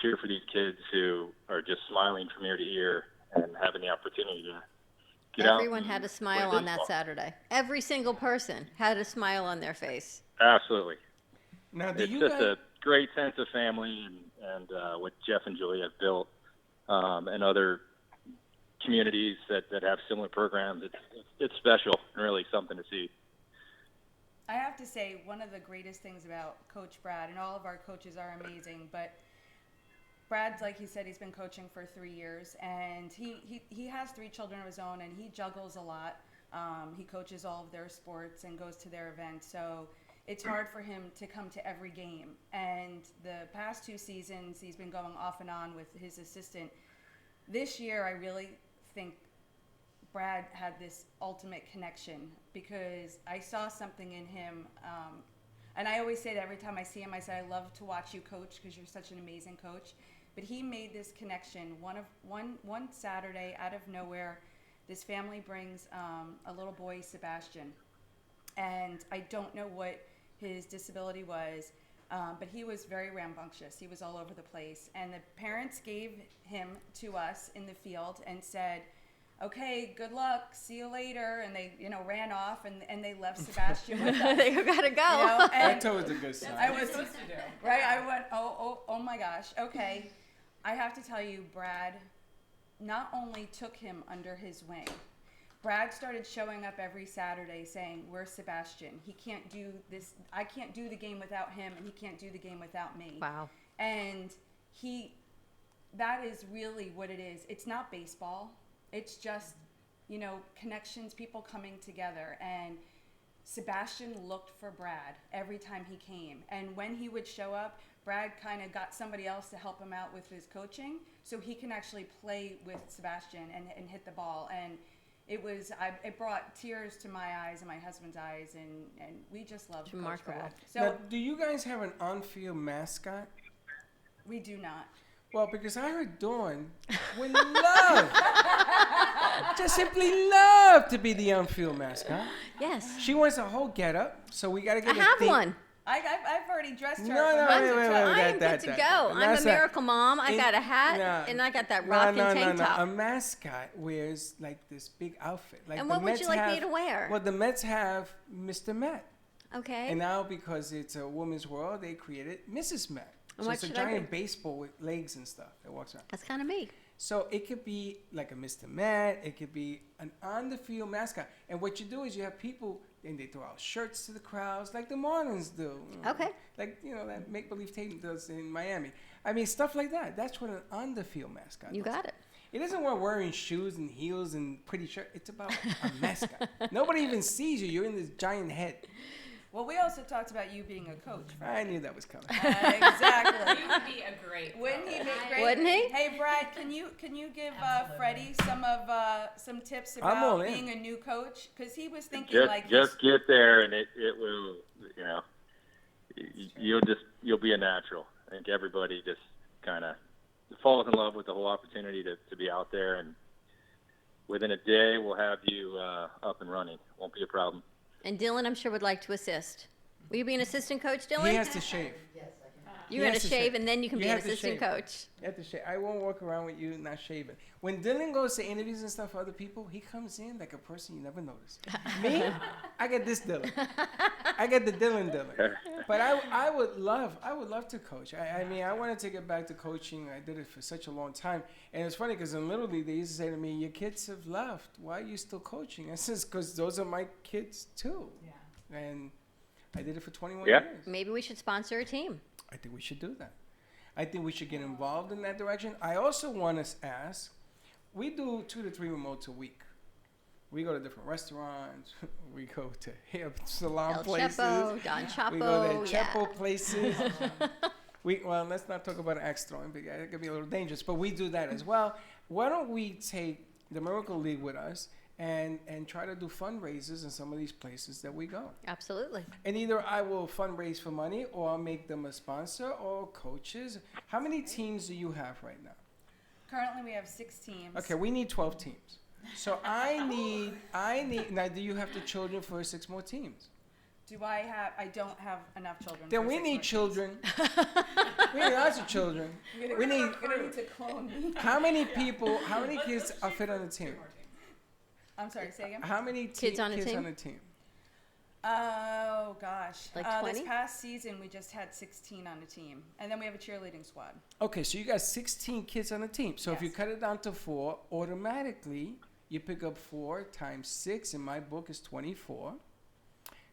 cheer for these kids who are just smiling from ear to ear and having the opportunity to get out. Everyone had a smile on that Saturday. Every single person had a smile on their face. Absolutely. Now, do It's you just guys, a great sense of family and what Jeff and Julie have built, and other communities that have similar programs. It's special and really something to see. I have to say, one of the greatest things about Coach Brad, and all of our coaches are amazing, but Brad, like he said, he's been coaching for 3 years, and he has 3 children of his own, and he juggles a lot. He coaches all of their sports and goes to their events, so it's hard for him to come to every game. And the past 2 seasons, he's been going off and on with his assistant. This year, I really think Brad had this ultimate connection, because I saw something in him. And I always say that every time I see him, I say, I love to watch you coach because you're such an amazing coach. But he made this connection. One Saturday, out of nowhere, this family brings a little boy, Sebastian. And I don't know what his disability was, but he was very rambunctious. He was all over the place. And the parents gave him to us in the field and said, okay, good luck, see you later. And they, ran off, and they left Sebastian with us. They gotta go. that's always a good sign. I was right. I went, oh my gosh. Okay, I have to tell you, Brad not only took him under his wing. Brad started showing up every Saturday saying, "Where's Sebastian? He can't do this. I can't do the game without him, and he can't do the game without me." Wow. And that is really what it is. It's not baseball. It's just, connections, people coming together. And Sebastian looked for Brad every time he came. And when he would show up, Brad kind of got somebody else to help him out with his coaching so he can actually play with Sebastian and hit the ball. And it brought tears to my eyes and my husband's eyes, and we just love Coach Brad. So now, do you guys have an on-field mascot? we do not. Well, because I heard Dawn would love, just simply love to be the on-field mascot. Yes. She wants a whole get-up, so we got to get I have one. I've already dressed her. No, I'm good to go. I'm a miracle mom. I got a hat, and I got that rocking tank top. A mascot wears like this big outfit. Like And the what would Mets you like me have- to wear? Well, the Mets have Mr. Met. Okay. And now, because it's a woman's world, they created Mrs. Met. And So what it's a should I giant be? baseball with legs and stuff that walks around. That's kind of me. So it could be like a Mr. Met. It could be an on-the-field mascot. And what you do is you have people, and they throw out shirts to the crowds like the Marlins do. Okay. Like, that make-believe team does in Miami. I mean, stuff like that. That's what an on-the-field mascot You does. got it. It isn't about wearing shoes and heels and pretty shirt. It's about a mascot. Nobody even sees you. You're in this giant head. Well, we also talked about you being a coach. I knew that was coming. Exactly. He would be a great Wouldn't he be great? Wouldn't he? Hey, Brad, can you give Freddie some tips I'm all about in. being a new coach? Because he was thinking Just get there, and it will, you'll be a natural. I think everybody just kind of falls in love with the whole opportunity to be out there, and within a day we'll have you up and running. Won't be a problem. And Dylan, I'm sure, would like to assist. Will you be an assistant coach, Dylan? He has to shave. You he got has to to shave, shave. and then you can You be an have to assistant shave. coach. You have to shave. I won't walk around with you not shaving. When Dylan goes to interviews and stuff for other people, he comes in like a person you never notice. Me, I get this Dylan. I get the Dylan. But I would love to coach. I mean, I wanted to get back to coaching. I did it for such a long time. And it's funny because in Little League, they used to say to me, your kids have left. Why are you still coaching? I says, because those are my kids too. Yeah. And I did it for 21 years. Maybe we should sponsor a team. I think we should do that. I think we should get involved in that direction. I also want to ask, we do 2 to 3 remotes a week. We go to different restaurants. We go to hair salon El places. Chepo, Don Chapo. We go to Chepo places. Well, let's not talk about axe throwing because it could be a little dangerous, but we do that as well. Why don't we take the Miracle League with us and try to do fundraisers in some of these places that we go? Absolutely. And either I will fundraise for money or I'll make them a sponsor or coaches. How many teams do you have right now? Currently, we have 6 teams. Okay, we need 12 teams. So I need, now do you have the children for 6 more teams? I don't have enough children. Then for we 6 need more children. We need lots of children. teams. We You're gonna need to clone me. How many kids are fit on the team? I'm sorry, say again? How many Kids on a kids team? on the team? Oh, gosh. Like 20? This past season, we just had 16 on the team. And then we have a cheerleading squad. Okay, so you got 16 kids on the team. So if you Yes. cut it down to 4, automatically you pick up 4 times 6. In my book is 24.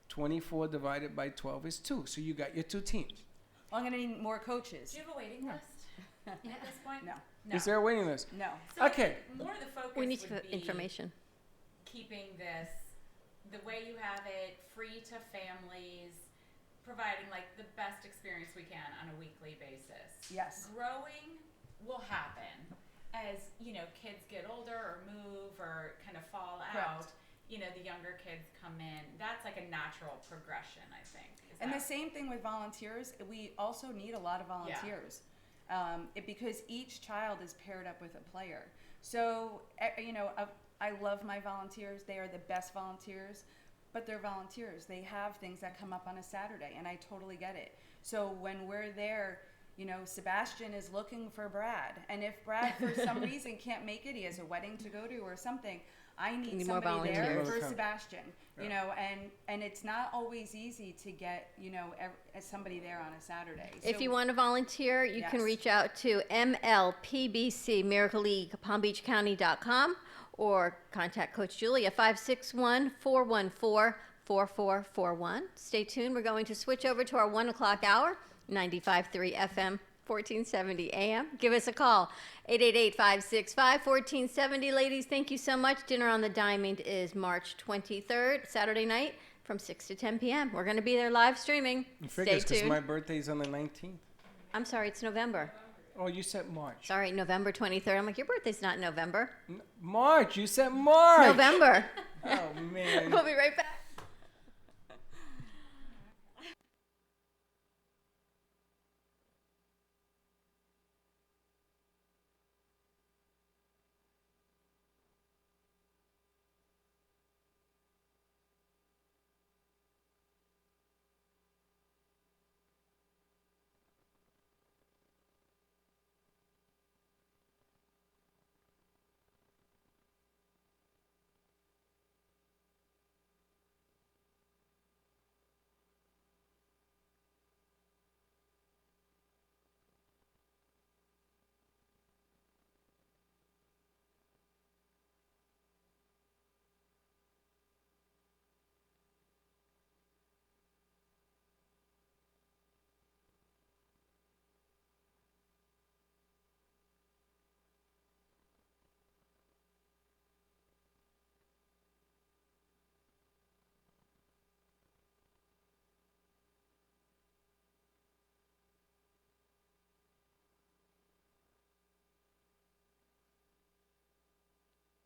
24 divided by 12 is 2. So you got your 2 teams. Well, I'm going to need more coaches. Do you have a waiting list at this point? No. Is there a waiting list? No. So Okay. More of the focus We need would be information. keeping this the way you have it, free to families, providing like the best experience we can on a weekly basis. Yes. Growing will happen as, you know, kids get older or move or kind of fall out. You know, the younger kids come in. That's like a natural progression, I think. And the same thing with volunteers. We also need a lot of volunteers. Because each child is paired up with a player. So, you know, I love my volunteers. They are the best volunteers, but they're volunteers. They have things that come up on a Saturday, and I totally get it. So when we're there, you know, Sebastian is looking for Brad. And if Brad, for some reason, can't make it, he has a wedding to go to or something, I need more somebody there volunteers. for Sebastian. You know, and it's not always easy to get, you know, somebody there on a Saturday. If So- you want to volunteer, you can Yes. reach out to MLPBC Miracle League PalmBeachCounty.com or contact Coach Julie at 561-414-4441. Stay tuned. We're going to switch over to our 1 o'clock hour, 95.3 FM, 1470 AM. Give us a call, 888-565-1470. Ladies, thank you so much. Dinner on the Diamond is March 23rd, Saturday night, from 6 to 10 p.m. We're going to be there live streaming. You Stay figure because tuned. my birthday's on the 19th. I'm sorry, it's November. Oh, you said March. Sorry, November 23rd. I'm like, your birthday's not in November. March. You said March. November. Oh, man. We'll be right back.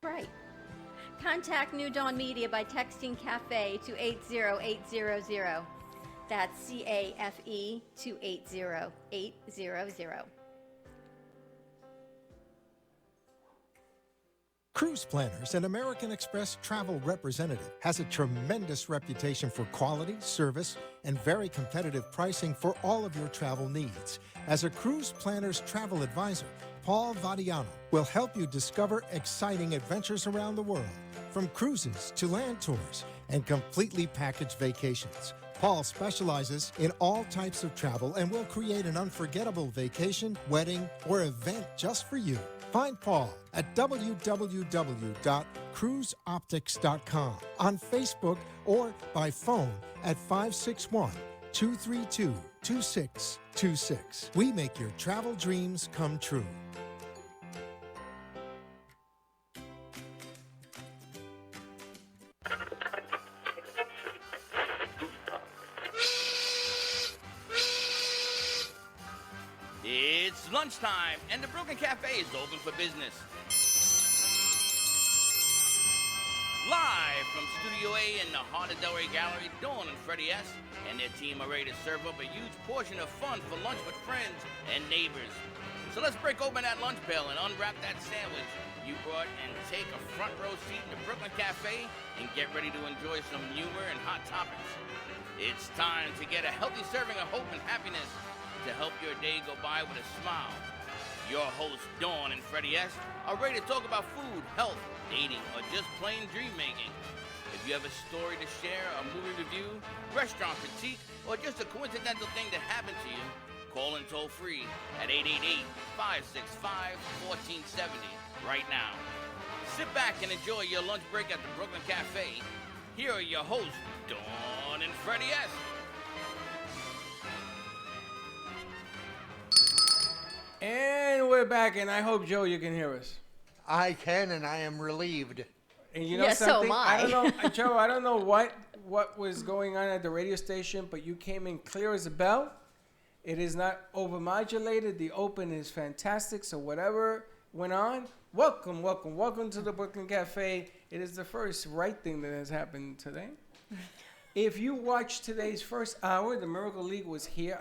Right. Contact New Dawn Media by texting CAFE to 80800. That's CAFE to 80800. Cruise Planners, an American Express travel representative, has a tremendous reputation for quality, service, and very competitive pricing for all of your travel needs. As a Cruise Planners travel advisor, Paul Vadiano will help you discover exciting adventures around the world, from cruises to land tours and completely packaged vacations. Paul specializes in all types of travel and will create an unforgettable vacation, wedding, or event just for you. Find Paul at www.cruiseoptics.com, on Facebook, or by phone at 561-232-2626. We make your travel dreams come true. lunchtime, and the Brooklyn Cafe is open for business. Live from Studio A in the heart of Delray Gallery, Dawn and Freddie S. and their team are ready to serve up a huge portion of fun for lunch with friends and neighbors. So let's break open that lunch pail and unwrap that sandwich you brought and take a front row seat in the Brooklyn Cafe and get ready to enjoy some humor and hot topics. It's time to get a healthy serving of hope and happiness to help your day go by with a smile. Your hosts, Dawn and Freddie S., are ready to talk about food, health, dating, or just plain dream making. If you have a story to share, a movie review, restaurant critique, or just a coincidental thing that happened to you, call in toll free at 888-565-1470 right now. Sit back and enjoy your lunch break at the Brooklyn Cafe. Here are your hosts, Dawn and Freddie S. And we're back, and I hope, Joe, you can hear us. I can, and I am relieved. And you know Yes, so something? am I. don't know, Joe, I don't know what was going on at the radio station, but you came in clear as a bell. It is not overmodulated. The open is fantastic. So whatever went on, welcome to the Brooklyn Cafe. It is the first right thing that has happened today. If you watched today's first hour, the Miracle League was here.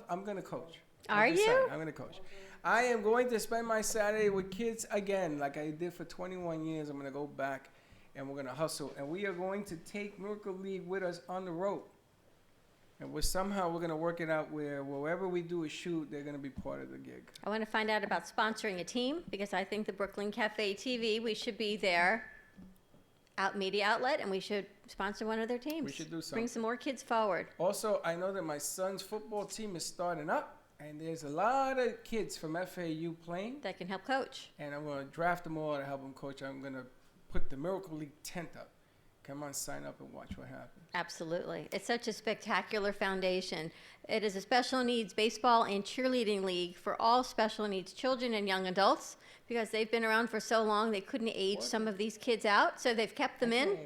I'm going to coach. Are you? I'm going to coach. I am going to spend my Saturday with kids again, like I did for 21 years. I'm going to go back, and we're going to hustle. And we are going to take Miracle League with us on the road. And we're going to work it out where wherever we do a shoot, they're going to be part of the gig. I want to find out about sponsoring a team because I think the Brooklyn Cafe TV, we should be their media outlet, and we should sponsor one of their teams. We should do something. Bring some more kids forward. Also, I know that my son's football team is starting up, and there's a lot of kids from FAU playing. That can help coach. And I'm going to draft them all to help them coach. I'm going to put the Miracle League tent up. Come on, sign up and watch what happens. Absolutely. It's such a spectacular foundation. It is a special needs baseball and cheerleading league for all special needs children and young adults because they've been around for so long they couldn't age some of these kids out, so they've kept them in.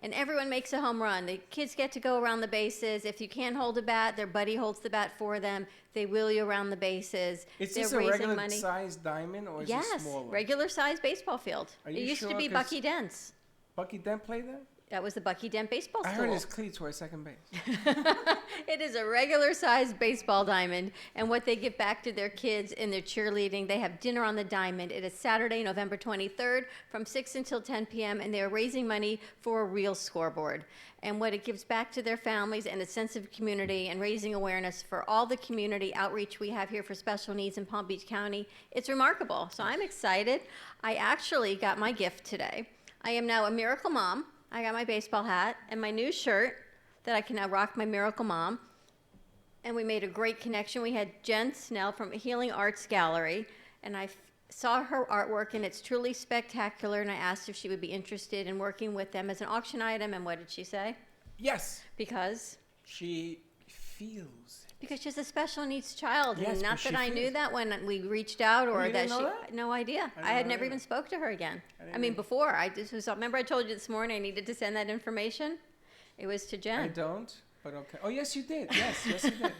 And everyone makes a home run. The kids get to go around the bases. If you can't hold a bat, their buddy holds the bat for them. They wheel you around the bases. Is They're this a raising regular money. size diamond or is it Yes, smaller? regular size baseball field. Are It you used to sure? be 'Cause Bucky Dent's. Bucky Dent played there? That was the Bucky Dent baseball I school. heard his cleats were at second base. It is a regular-sized baseball diamond, and what they give back to their kids in their cheerleading, they have dinner on the diamond. It is Saturday, November 23rd, from 6 until 10 p.m., and they are raising money for a real scoreboard. And what it gives back to their families and a sense of community and raising awareness for all the community outreach we have here for special needs in Palm Beach County, it's remarkable. So I'm excited. I actually got my gift today. I am now a Miracle Mom. I got my baseball hat and my new shirt that I can now rock my Miracle Mom. And we made a great connection. We had Jen Snell from Healing Arts Gallery, and I saw her artwork, and it's truly spectacular, and I asked if she would be interested in working with them as an auction item, and what did she say? Yes. Because? She feels. Because she's a special needs child, Yes, and but not she that I knew feels. that when we reached out, or you that didn't she. know that? No idea. didn't I had know never that. even spoke to her again. didn't I mean, know. before I just was. Remember, I told you this morning I needed to send that information. It was to Jen. I don't, but okay. Oh, yes, you did. Yes, you did.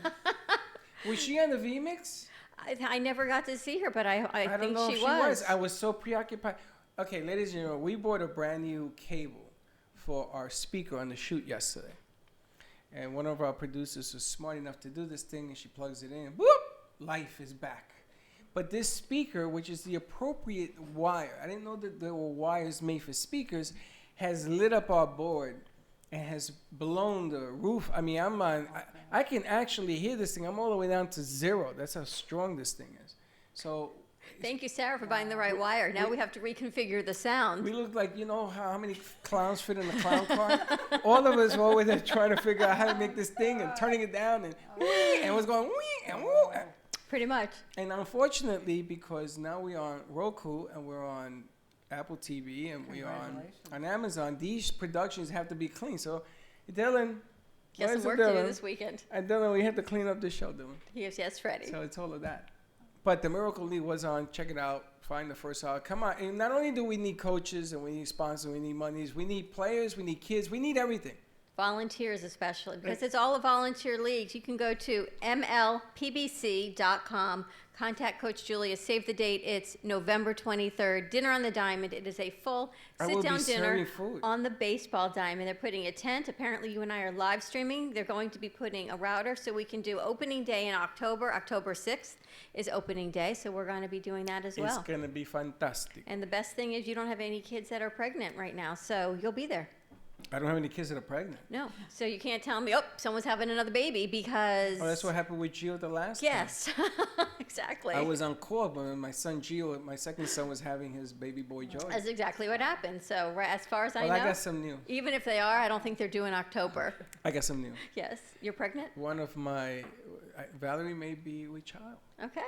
Was she on the VMix? I never got to see her, but I don't think know she if was. I was so preoccupied. Okay, ladies and gentlemen, we bought a brand new cable for our speaker on the shoot yesterday. And one of our producers was smart enough to do this thing, and she plugs it in. Boop! Life is back. But this speaker, which is the appropriate wire, I didn't know that there were wires made for speakers, has lit up our board and has blown the roof. I mean, I can actually hear this thing. I'm all the way down to 0. That's how strong this thing is. So Thank you, Sarah, for buying the right wire. Now we have to reconfigure the sound. we look like, you know how many clowns fit in the clown car? All of us were over there trying to figure out how to make this thing and turning it down and wee, and it was going wee and woo. Pretty much. And unfortunately, because now we're on Roku and we're on Apple TV and we're on Amazon, these productions have to be clean. So, Dylan, Got where's some work to do Dylan? this weekend. And Dylan, we have to clean up this show, Dylan. Yes, Freddie. So it's all of that. But the Miracle League was on. Check it out. Find the first hour. Come on. And not only do we need coaches and we need sponsors, we need monies, we need players, we need kids, we need everything. volunteers especially, because it's all a volunteer leagues. You can go to mlpbc.com, contact Coach Julia, save the date. It's November 23rd, Dinner on the Diamond. It is a full sit-down dinner on the baseball diamond. They're putting a tent. Apparently, you and I are live streaming. They're going to be putting a router so we can do opening day in October. October 6th is opening day, so we're going to be doing that as well. It's going to be fantastic. And the best thing is you don't have any kids that are pregnant right now, so you'll be there. I don't have any kids that are pregnant. No. So you can't tell me, someone's having another baby because... Oh, that's what happened with Gio the last yes. time. Yes. Exactly. I was on call, but my son Gio, my second son, was having his baby boy Joey. That's exactly what happened. So as far as I know... I got some news. Even if they are, I don't think they're due in October. I got some news. Yes. You're pregnant? One of my... Valerie may be with child. Okay.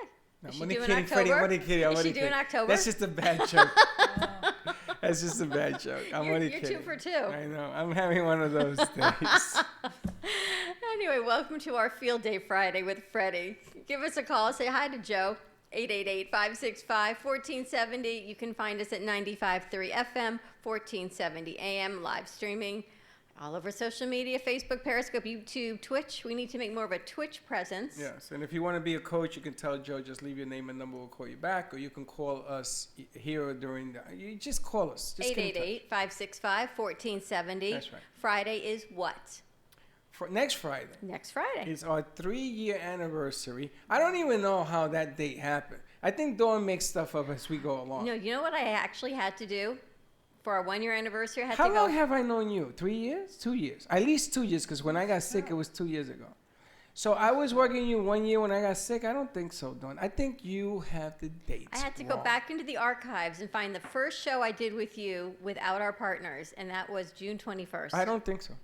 No, Is I'm she only due in kidding, October? Freddie. I'm only kidding. Is she due in October? That's just a bad joke. That's just a bad joke. I'm only You're kidding. 2 for 2. I know. I'm having one of those days. Anyway, welcome to our Field Day Friday with Freddie. Give us a call. Say hi to Joe. 888-565-1470. You can find us at 95.3 FM, 1470 AM, live streaming all over social media, Facebook, Periscope, YouTube, Twitch. We need to make more of a Twitch presence. Yes, and if you want to be a coach, you can tell Joe, just leave your name and number, we'll call you back, or you can call us here during the, you just call us. 888-565-1470. That's right. Friday is what? For next Friday. Next Friday. It's our 3-year anniversary. I don't even know how that date happened. I think Dawn makes stuff up as we go along. No, you know what I actually had to do? For our 1-year anniversary, I had How to go. long have I known you? 3 years? 2 years? At least 2 years, because when I got sick, it was 2 years ago. So I was working you 1 year when I got sick? I don't think so, Dawn. I think you have the dates I had to go back into the archives and find the first show I did with you without our partners, and that was June 21st. I don't think so.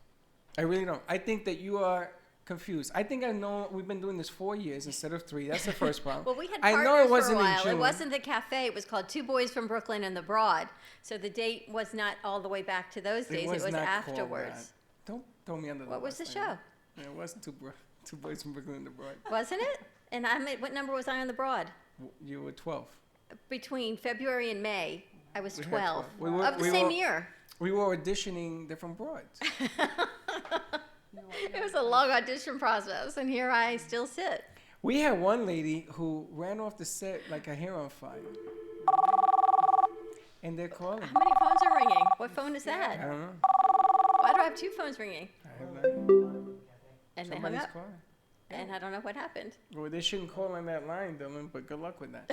I really don't. I think that you are confused. I think I know we've been doing this 4 years instead of 3. That's the first problem. Well, we had I partners know it wasn't for a while. in June. It wasn't the cafe. It was called Two Boys from Brooklyn and the Broad. So the date was not all the way back to those days. It was not afterwards. called that. Don't throw me under the bus. What was the like show? that. It wasn't Two Boys from Brooklyn and the Broad. Wasn't it? And what number was I on the Broad? You were 12. Between February and May, I was We had 12. 12. Of the same year. We were auditioning different broads. It was a long audition process, and here I still sit. We had one lady who ran off the set like a hair on fire. And they're calling. How many phones are ringing? What phone is that? I don't know. Why do I have 2 phones ringing? I have no idea. And they hung Somebody's up. calling. And I don't know what happened. Well, they shouldn't call on that line, Dylan, but good luck with that.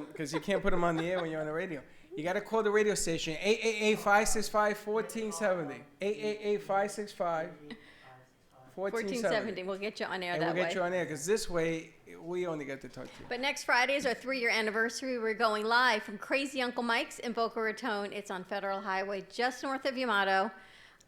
Because you can't put them on the air when you're on the radio. You got to call the radio station, 888-565-1470. 888-565-1470. 1470. We'll get you on air And that we'll get way. you on air, because this way, we only get to talk to you. But next Friday is our 3-year anniversary. We're going live from Crazy Uncle Mike's in Boca Raton. It's on Federal Highway, just north of Yamato.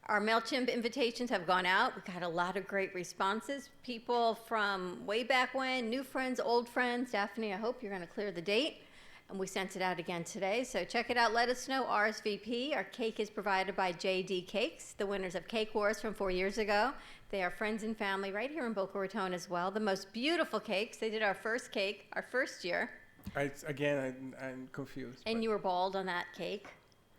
Our MailChimp invitations have gone out. We've got a lot of great responses. People from way back when, new friends, old friends. Daphne, I hope you're going to clear the date. And we sent it out again today. So check it out. Let us know. RSVP. Our cake is provided by JD Cakes, the winners of Cake Wars from 4 years ago. They are friends and family right here in Boca Raton as well. The most beautiful cakes. They did our first cake, our first year. I'm confused. And you were bald on that cake.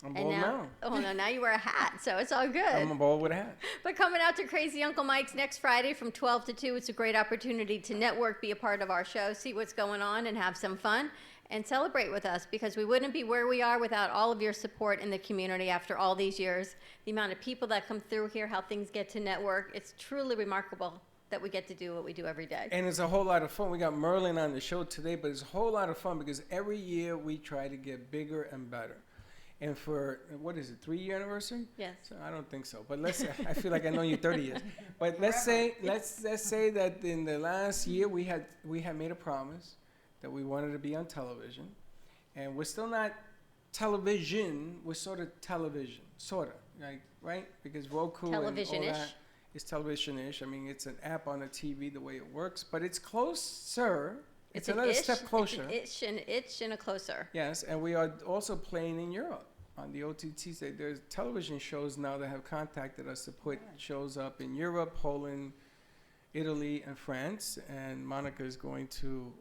I'm bald now. Oh, no, now you wear a hat, so it's all good. I'm bald with a hat. But coming out to Crazy Uncle Mike's next Friday from 12 to 2, it's a great opportunity to network, be a part of our show, see what's going on, and have some fun, and celebrate with us, because we wouldn't be where we are without all of your support in the community after all these years. The amount of people that come through here, how things get to network, it's truly remarkable that we get to do what we do every day. And it's a whole lot of fun. We got Merlin on the show today, but it's a whole lot of fun because every year we try to get bigger and better. And for, what is it, 3-year anniversary? Yes. So I don't think so. But let's say, I feel like I know you 30 years. But let's say that in the last year we had made a promise that we wanted to be on television. And we're still not television, we're sort of television. Sort of, like, right? Because Roku and all that is television-ish. I mean, it's an app on the TV the way it works, but it's closer. It's another step closer. It's an itch and a closer. Yes, and we are also playing in Europe on the OTT. There's television shows now that have contacted us to put shows up in Europe, Poland, Italy, and France. And Monica is going to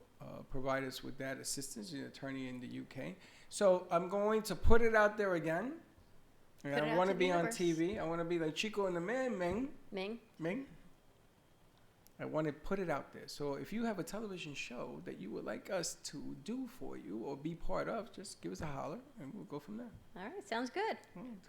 provide us with that assistance, an attorney in the UK. So I'm going to put it out there again. And Put it I out want to to the be on universe. TV. I want to be like Chico and the Man, Ming. Ming. I want to put it out there. So if you have a television show that you would like us to do for you or be part of, just give us a holler and we'll go from there. All right, sounds good.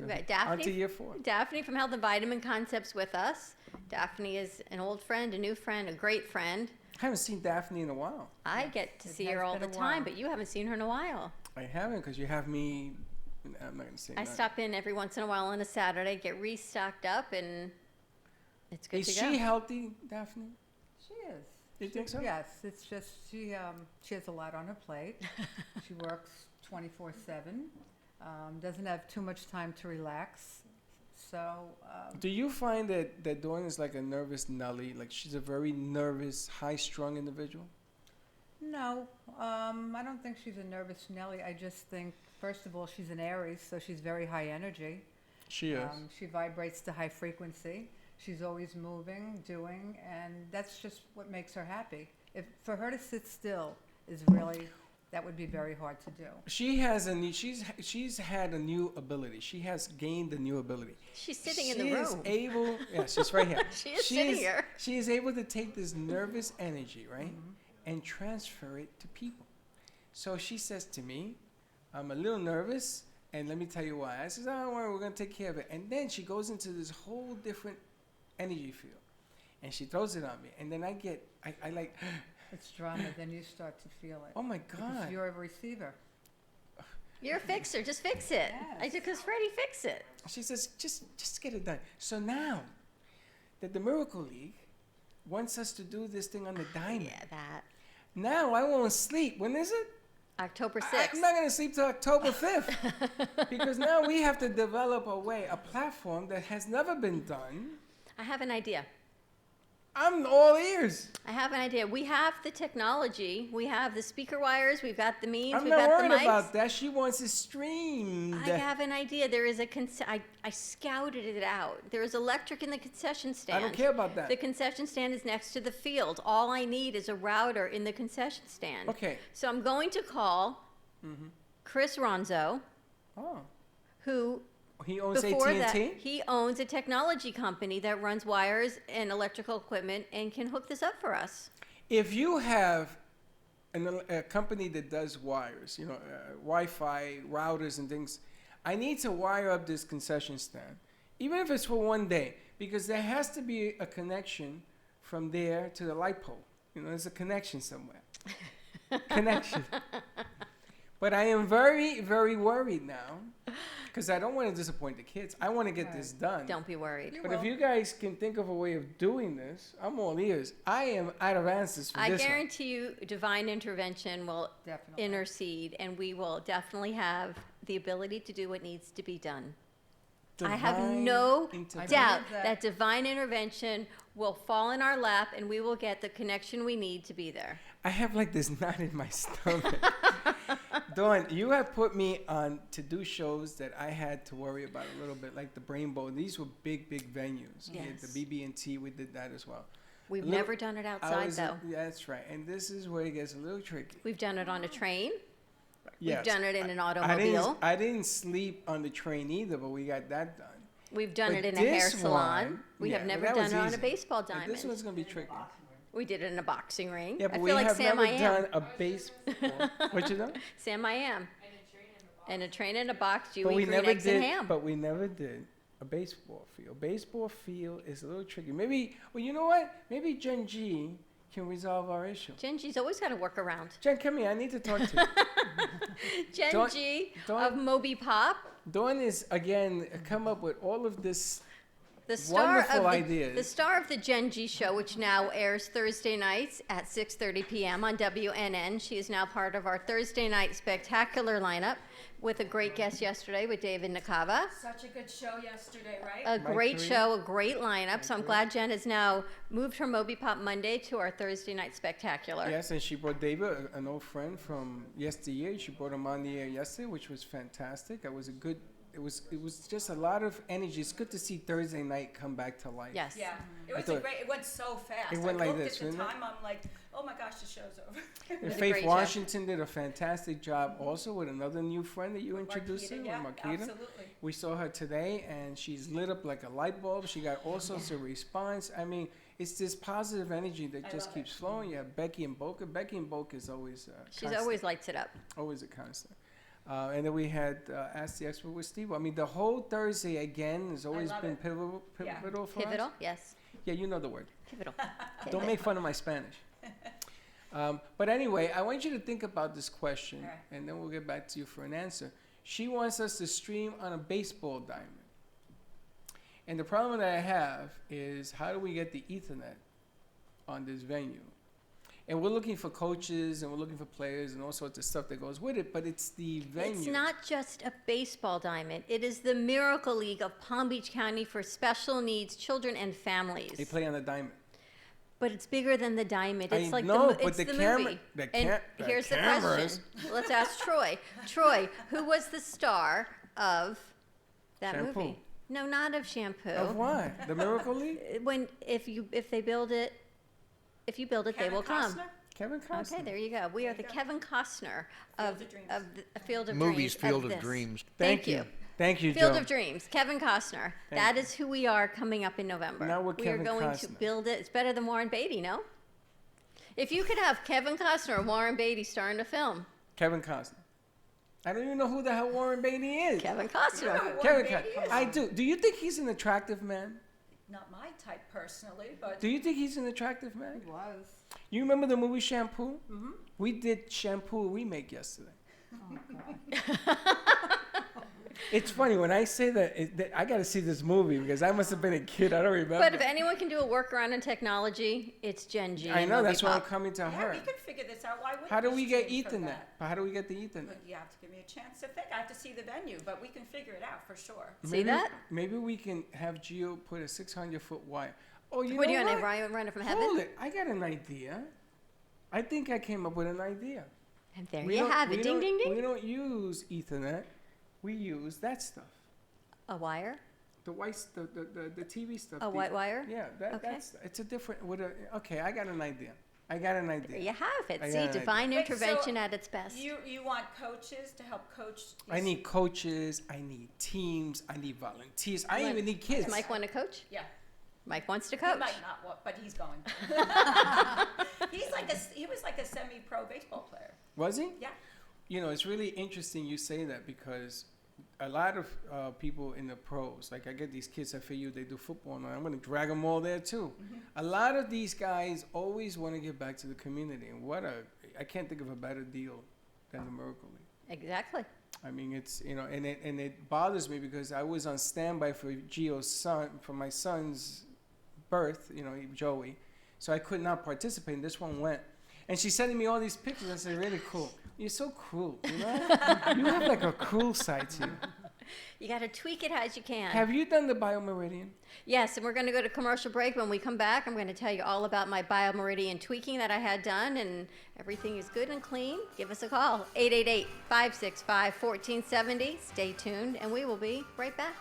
We've got On Daphne. to year 4. Daphne from Health and Vitamin Concepts with us. Daphne is an old friend, a new friend, a great friend. I haven't seen Daphne in a while. I get to see has her all been the a time, while. but you haven't seen her in a while. I haven't because you have me. I'm not going to say I that. stop in every once in a while on a Saturday, get restocked up, and it's good Is to she go. healthy, Daphne? She is. You think so? Yes, it's just she has a lot on her plate. She works 24/7. Doesn't have too much time to relax. So Do you find that Dawn is like a nervous Nelly? Like she's a very nervous, high-strung individual? no, I don't think she's a nervous Nelly. I just think, first of all, she's an Aries, so she's very high energy. She is. She vibrates to high frequency. She's always moving, doing, and that's just what makes her happy. If for her to sit still is really, that would be very hard to do. She has a new. She's had a new ability. She has gained a new ability. She's sitting in the She is room. able. Yeah, she's right here. She is sitting here. She is able to take this nervous energy, right, Mm-hmm. and transfer it to people. So she says to me, "I'm a little nervous, and let me tell you why." I says, "Oh, don't worry, we're gonna take care of it." And then she goes into this whole different energy field, and she throws it on me, and then I like, It's drama, then you start to feel it. oh my Because God. you're a receiver. You're a fixer. Just fix it. Yes. Because Freddie fix it. She says, just get it done. So now that the Miracle League wants us to do this thing on the diamond, Yeah, that. now I won't sleep. When is it? October 6th. I'm not going to sleep till October 5th. Because now we have to develop a platform that has never been done. I have an idea. I'm all ears. I have an idea. We have the technology. We have the speaker wires. We've got the means. I'm We've not got the worried mics. about that. She wants it streamed. I have an idea. There is I scouted it out. There is electric in the concession stand. I don't care about that. The concession stand is next to the field. All I need is a router in the concession stand. Okay. So I'm going to call Chris Ronzo, Oh, who he owns before AT&T? that he owns a technology company that runs wires and electrical equipment and can hook this up for us. If you have a company that does wires, Wi-Fi routers and things, I need to wire up this concession stand, even if it's for one day, because there has to be a connection from there to the light pole. There's a connection somewhere. Connection. But I am very, very worried now, because I don't want to disappoint the kids. I want to get this done. Don't be worried. But if you guys can think of a way of doing this, I'm all ears. I am out of answers for I this one. guarantee you divine intervention will Definitely. intercede and we will definitely have the ability to do what needs to be done. I have Divine no intervention. doubt I believe that. that divine intervention will fall in our lap and we will get the connection we need to be there. I have like this knot in my stomach. Dawn, you have put me on to do shows that I had to worry about a little bit, like the Rainbow. These were big, big venues. We had Yes. the BB&T, we did that as well. We've A little- never done it I outside was- though. Yeah, that's right. And this is where it gets a little tricky. We've done it on a train. Yes. done it in an I automobile. I didn't sleep on the train either, but we got that done. We've done But it in a hair this salon. one- We yeah, have but never that done was it on a easy. baseball But diamond. this one's going to be tricky. We did it in a boxing ring. Yeah, but I we feel like have Sam never I done am. a baseball. What you done? Sam I am. And a train in a box, you But eat we green never eggs and did. ham. But we never did a baseball field. Baseball field is a little tricky. Maybe. Well, you know what? Maybe Jen G can resolve our issue. Genji's always got to work around. Jen, come here. I need to talk to you. Genji don't- of Moby Pop, Dawn is again come up with all of this. the star Wonderful of ideas. the star of the Genji show, which now airs Thursday nights at 6:30 p.m. on WNN. She is now part of our Thursday night spectacular lineup with a great guest yesterday with David Nakava. Such a good show yesterday, right? A Mike great Three. show, a great lineup. So I'm glad Jen has now moved her Moby Pop Monday to our Thursday night spectacular. Yes, and she brought David, an old friend from yesteryear. She brought him on the air yesterday, which was fantastic. That was a good it was just a lot of energy. It's good to see Thursday night come back to life. Yes. Yeah, it I was thought- great. It went so fast. It went I like looked this, at the didn't it? time. I'm like, oh my gosh, the show's over. And did a Faith great job. Washington did a fantastic job also with another new friend that you introduced Marquita, to, yeah, Marquita. absolutely. We saw her today, and she's lit up like a light bulb. She got all sorts of response. I mean, it's this positive energy that I just love keeps it. flowing. You have Becky and Boca. Becky and Boca is always She's constant. always lights it up. Always a constant. And then we had Ask the Expert with Steve. I mean, the whole Thursday, again, has always love been it. pivotal for Pivotal, us. yes. Yeah, you know the word. Pivotal. Don't make fun of my Spanish. But anyway, I want you to think about this question, All right. and then we'll get back to you for an answer. She wants us to stream on a baseball diamond. And the problem that I have is, how do we get the Ethernet on this venue? And we're looking for coaches, and we're looking for players, and all sorts of stuff that goes with it, but it's the venue. It's not just a baseball diamond. It is the Miracle League of Palm Beach County for special needs children and families. They play on the diamond. But it's bigger than the diamond. It's I like know, the, but it's the the camera- movie. the And the here's the cameras. question. Let's ask Troy. Troy, who was the star of that Shampoo. movie? No, not of Shampoo. Of what? The Miracle League? When if you build it, they will come. Costner? Kevin Costner. Okay, there you go. We are the Kevin Costner of of Dreams. the Field of Movies, Dreams. Field of this. Dreams. Thank you. Thank you, Field Joe. of Dreams, Kevin Costner. That is who we are coming up in November. Now we're we Kevin are going to Costner. build it. It's better than Warren Beatty, no? If you could have Kevin Costner or Warren Beatty star in a film, Kevin Costner. I don't even know who the hell Warren Beatty is. Kevin Costner. Kevin Beatty Costner. is. I do. Do you think he's an attractive man? Not my type personally, but Do you think he's an attractive man? It was. You remember the movie Shampoo? Mm-hmm. We did Shampoo remake yesterday. Oh, God. It's funny when I say that I got to see this movie because I must have been a kid. I don't remember. But if anyone can do a workaround in technology, it's Gen G. I and know Movie that's why I'm Pop. coming to yeah, her. we can figure this out. Why wouldn't How do we get stream for Ethernet? that? How do we get the Ethernet? But you have to give me a chance to think. I have to see the venue, but we can figure it out for sure. See that? Maybe we can have Gio put a 600-foot wire. Oh, you What know are you what? going to run it from heaven? Hold it. I got an idea. I think I came up with an idea. And there We you don't- have we it. Ding, don't- ding, We ding. don't use Ethernet. We use that stuff. A wire? The white, the TV stuff. A white wire? Yeah, Okay. that's it's a different. Okay, I got an idea. I got an idea. There you have it. I See, got an divine Wait, intervention so at its best. You want coaches to help coach? I need coaches. I need teams. I need volunteers. I even need kids. Does Mike want to coach? Yeah. Mike wants to He coach. might not want, but he's going. He was like a semi-pro baseball player. Was he? Yeah. You know, it's really interesting you say that because a lot of people in the pros, like I get these kids at FAU, they do football, and I'm going to drag them all there too. Mm-hmm. A lot of these guys always want to get back to the community, and I can't think of a better deal than the Miracle League. Exactly. I mean, it's, you know, and it bothers me because I was on standby for Gio's son, for my son's birth, you know, Joey, so I could not participate, and this one went. And she's sending me all these pictures. I said, really cool. You're so cruel, you know? You have like a cruel side to you. You got to tweak it as you can. Have you done the biomeridian? Yes, and we're going to go to commercial break. When we come back, I'm going to tell you all about my biomeridian tweaking that I had done, and everything is good and clean. Give us a call, 888-565-1470. Stay tuned, and we will be right back.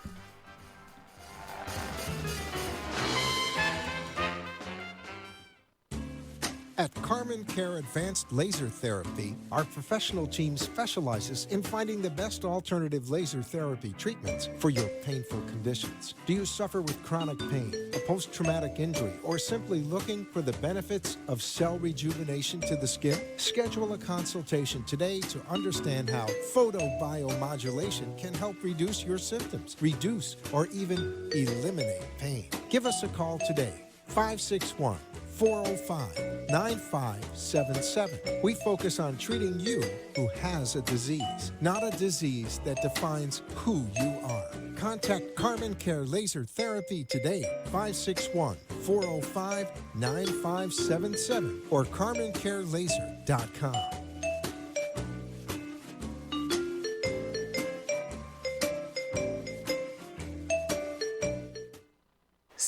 At Carmen Care Advanced Laser Therapy, our professional team specializes in finding the best alternative laser therapy treatments for your painful conditions. Do you suffer with chronic pain, a post-traumatic injury, or simply looking for the benefits of cell rejuvenation to the skin? Schedule a consultation today to understand how photobiomodulation can help reduce your symptoms, reduce or even eliminate pain. Give us a call today, 561-405-9577. We focus on treating you who has a disease, not a disease that defines who you are. Contact Carmen Care Laser Therapy today, 561-405-9577 or carmencarelaser.com.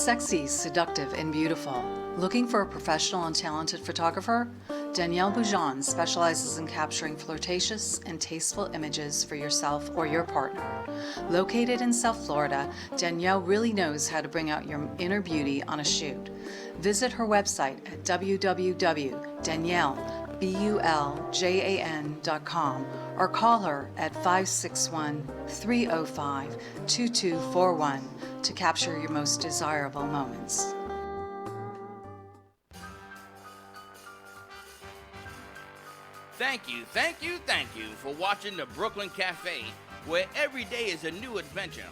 Sexy, seductive, and beautiful. Looking for a professional and talented photographer? Danielle Boujon specializes in capturing flirtatious and tasteful images for yourself or your partner. Located in South Florida, Danielle really knows how to bring out your inner beauty on a shoot. Visit her website at www.daniellebuljan.com or call her at 561-305-2241 to capture your most desirable moments. Thank you for watching the Brooklyn Cafe, where every day is a new adventure.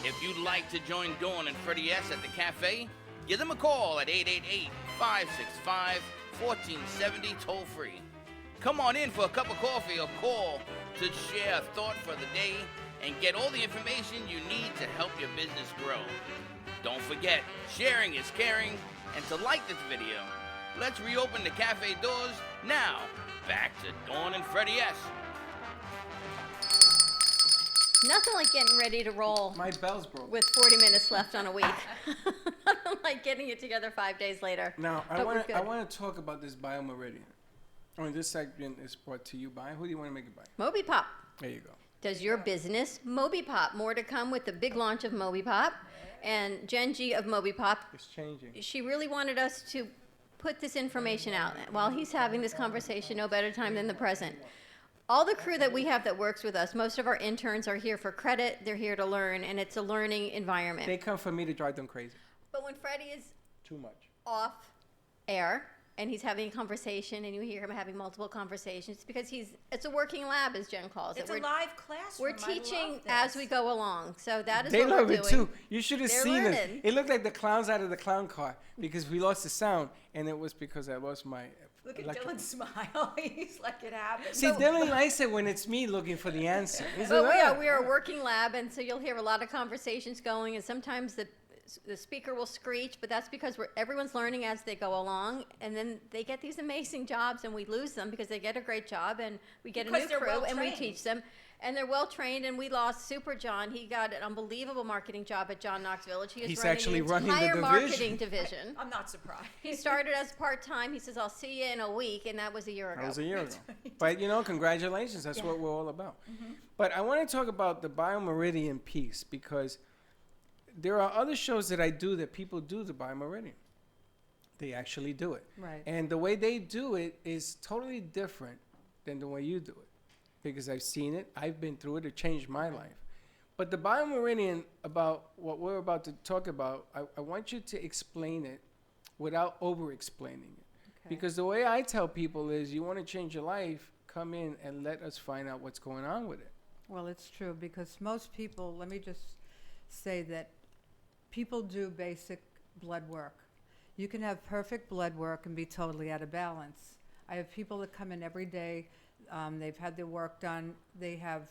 If you'd like to join Dawn and Freddie S. at the cafe, give them a call at 888-565-1470 toll free. Come on in for a cup of coffee or call to share a thought for the day and get all the information you need to help your business grow. Don't forget, sharing is caring, and to like this video. Let's reopen the cafe doors now. Back to Dawn and Freddie S. Nothing like getting ready to roll. My bell's broke. With 40 minutes left on a week. Nothing like getting it together 5 days later. Now, But I we're want good. to talk about this BioMeridian. This segment is brought to you by, who do you want to make it by? MobiPop. There you go. Does your business MobiPop? More to come with the big launch of MobiPop. And Jen G of MobiPop, It's changing. she really wanted us to put this information out. While he's having this conversation, no better time than the present. All the crew that we have that works with us, most of our interns are here for credit, they're here to learn, and it's a learning environment. They come for me to drive them crazy. But when Freddie is Too much. off air and he's having a conversation and you hear him having multiple conversations, it's because it's a working lab, as Jen calls it. It's a live classroom. We're teaching as we go along, so that is They what we're love doing. it too. You should have They're seen learning. it. It looked like the clowns out of the clown car because we lost the sound, and it was because I lost my. Look at electric- Dylan's smile. He's like, it happened. See, Dylan likes it when it's me looking for the answer. He's But like, "Ah." we are a working lab, and so you'll hear a lot of conversations going, and sometimes the speaker will screech, but that's because everyone's learning as they go along, and then they get these amazing jobs, and we lose them because they get a great job, and we get Because a new they're crew, and we well-trained. teach them, and they're well trained, and we lost Super John. He got an unbelievable marketing job at John Knox Village. He is He's running actually the running the entire division. marketing division. I'm not surprised. He started as part-time. He says, I'll see you in a week, and that was a year ago. That was a year ago. But, congratulations. That's what we're all about. Mm-hmm. But I want to talk about the BioMeridian piece because there are other shows that I do that people do the BioMeridian. They actually do it. Right. And the way they do it is totally different than the way you do it because I've seen it. I've been through it. It changed my life. But the BioMeridian, about what we're about to talk about, I want you to explain it without over-explaining it. Okay. Because the way I tell people is you want to change your life, come in and let us find out what's going on with it. Well, it's true because most people, let me just say that people do basic blood work. You can have perfect blood work and be totally out of balance. I have people that come in every day. They've had their work done. They have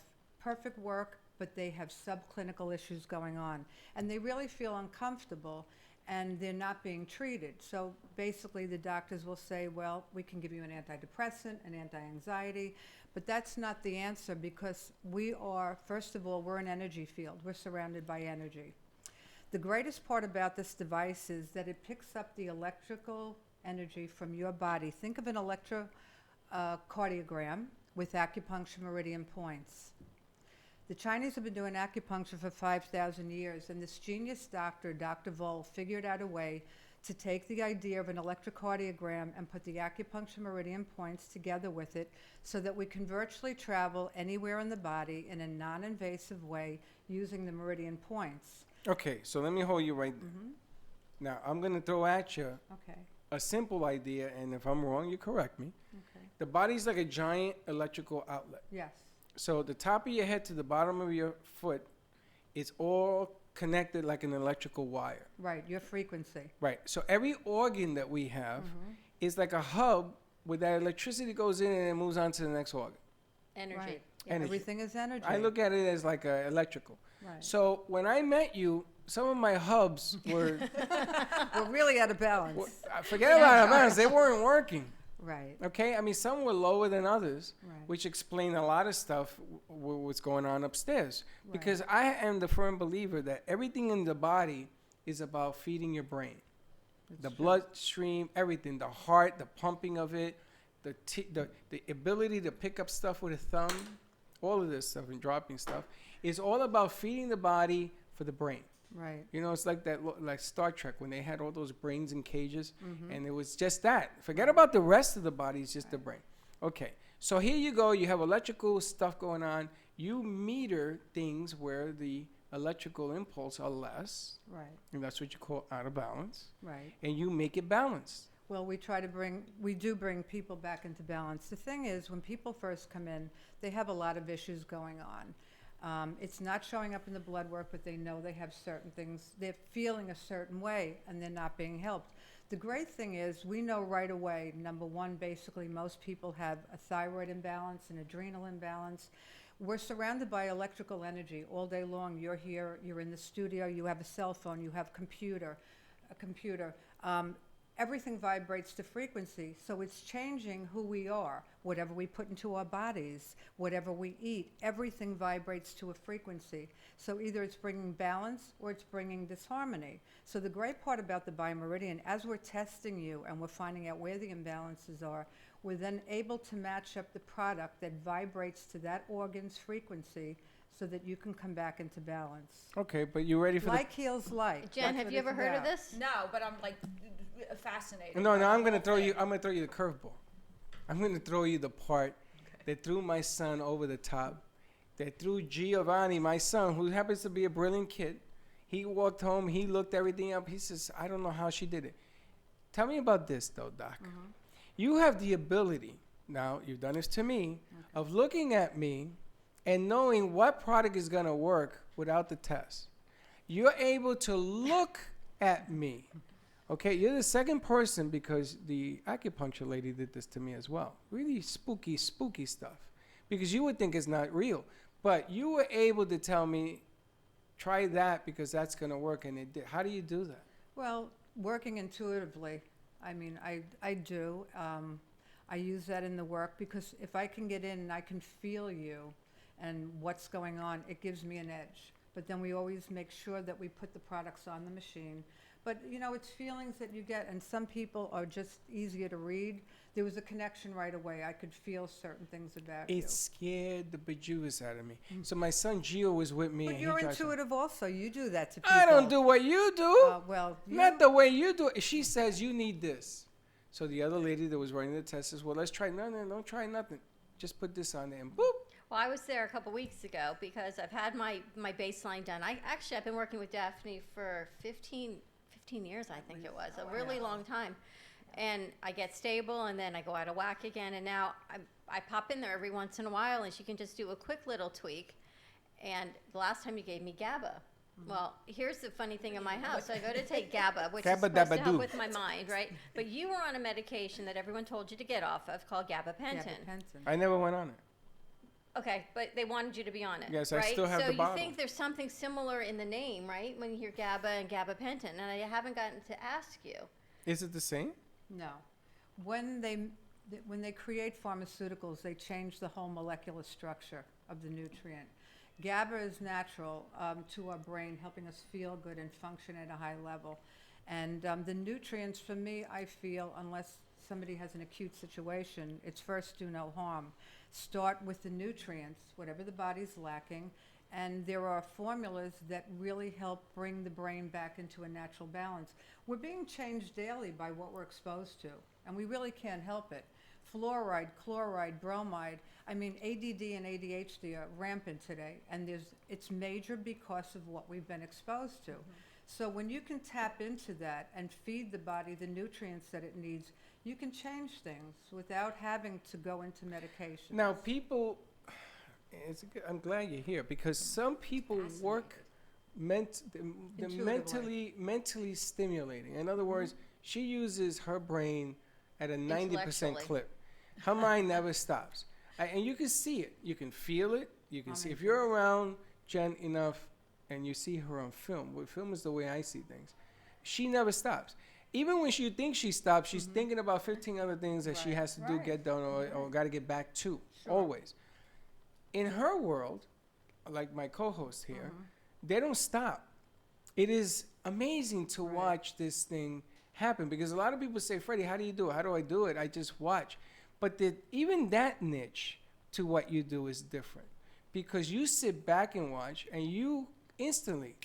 perfect work, but they have subclinical issues going on. And they really feel uncomfortable and they're not being treated. So basically the doctors will say, well, we can give you an antidepressant, an anti-anxiety, but that's not the answer because we are, first of all, we're an energy field. We're surrounded by energy. The greatest part about this device is that it picks up the electrical energy from your body. Think of an electrocardiogram with acupuncture meridian points. The Chinese have been doing acupuncture for 5,000 years, and this genius doctor, Dr. Voll, figured out a way to take the idea of an electrocardiogram and put the acupuncture meridian points together with it so that we can virtually travel anywhere in the body in a non-invasive way using the meridian points. Okay, so let me hold you right there. Now, I'm going to throw at you Okay. a simple idea, and if I'm wrong, you correct me. Okay. The body's like a giant electrical outlet. Yes. So the top of your head to the bottom of your foot is all connected like an electrical wire. Right, your frequency. Right. So every organ that we have is like a hub where that electricity goes in and it moves on to the next organ. Energy. Right. Energy. Everything is energy. I look at it as like electrical. Right. So when I met you, some of my hubs were, We're really out of balance. forget about it, they weren't working. Right. Okay, I mean, some were lower than others, Right. which explain a lot of stuff what's going on upstairs. Because I am the firm believer that everything in the body is about feeding your brain. The bloodstream, everything, the heart, the pumping of it, the ability to pick up stuff with a thumb, all of this stuff and dropping stuff is all about feeding the body for the brain. Right. You know, it's like that, like Star Trek when they had all those brains in cages, and it was just that. Forget about the rest of the body; it's just the brain. Okay, so here you go. You have electrical stuff going on. You meter things where the electrical impulse are less, Right. and that's what you call out of balance. Right. And you make it balanced. Well, we do bring people back into balance. The thing is, when people first come in, they have a lot of issues going on. It's not showing up in the blood work, but they know they have certain things. They're feeling a certain way, and they're not being helped. The great thing is, we know right away, number one, basically, most people have a thyroid imbalance, an adrenal imbalance. We're surrounded by electrical energy all day long. You're here, you're in the studio, you have a cell phone, you have a computer. Everything vibrates to frequency, so it's changing who we are. Whatever we put into our bodies, whatever we eat, everything vibrates to a frequency. So either it's bringing balance or it's bringing disharmony. So the great part about the Biomeridian, as we're testing you and we're finding out where the imbalances are, we're then able to match up the product that vibrates to that organ's frequency so that you can come back into balance. Okay, but you ready for Like heals like. Jen, have you ever heard of this? No, but I'm like fascinated. No, I'm gonna throw you the curveball. I'm gonna throw you the part that threw my son over the top. That threw Giovanni, my son, who happens to be a brilliant kid. He walked home. He looked everything up. He says, "I don't know how she did it." Tell me about this, though, Doc. You have the ability now. You've done this to me of looking at me and knowing what product is gonna work without the test. You're able to look at me. Okay, you're the second person because the acupuncture lady did this to me as well. Really spooky stuff. Because you would think it's not real. But you were able to tell me, try that because that's going to work, and it did. How do you do that? Well, working intuitively. I mean, I do. I use that in the work because if I can get in and I can feel you and what's going on, it gives me an edge. But then we always make sure that we put the products on the machine. But, you know, it's feelings that you get, and some people are just easier to read. There was a connection right away. I could feel certain things about you. It scared the bejesus out of me. So my son Gio was with me. But and you're he tried to- intuitive also. You do that to people. I don't do what you do. Well, Not the way you do it. She says you need this. So the other lady that was running the test says, well, let's try. No, don't try nothing. Just put this on there and boop. Well, I was there a couple weeks ago because I've had my baseline done. I've been working with Daphne for 15 years, I think it was, a really long time. And I get stable, and then I go out of whack again. And now I pop in there every once in a while, and she can just do a quick little tweak. And the last time you gave me GABA. Well, here's the funny thing in my house. I go to take GABA, which is supposed to help with my mind, right? But you were on a medication that everyone told you to get off of called gabapentin. I never went on it. Okay, but they wanted you to be on it. Yes, right? I still have the bottle. So you think there's something similar in the name, right? When you hear GABA and gabapentin, and I haven't gotten to ask you. Is it the same? No. When they create pharmaceuticals, they change the whole molecular structure of the nutrient. GABA is natural to our brain, helping us feel good and function at a high level. And the nutrients, for me, I feel, unless somebody has an acute situation, it's first do no harm. Start with the nutrients, whatever the body's lacking, and there are formulas that really help bring the brain back into a natural balance. We're being changed daily by what we're exposed to, and we really can't help it. Fluoride, chloride, bromide. I mean, ADD and ADHD are rampant today, and it's major because of what we've been exposed to. So when you can tap into that and feed the body the nutrients that it needs, you can change things without having to go into medication. Now, people, I'm glad you're here because some people work mentally stimulating. In other words, she uses her brain at a 90% clip. Her mind never stops. And you can see it. You can feel it. You can see. If you're around Jen enough and you see her on film, well, film is the way I see things, she never stops. Even when she thinks she stops, she's thinking about 15 other things that she has to do, get done, or got to get back to, always. In her world, like my co-host here, they don't stop. It is amazing to watch this thing happen, because a lot of people say, Freddie, how do you do it? How do I do it? I just watch. But even that niche to what you do is different, because you sit back and watch, and you instantly,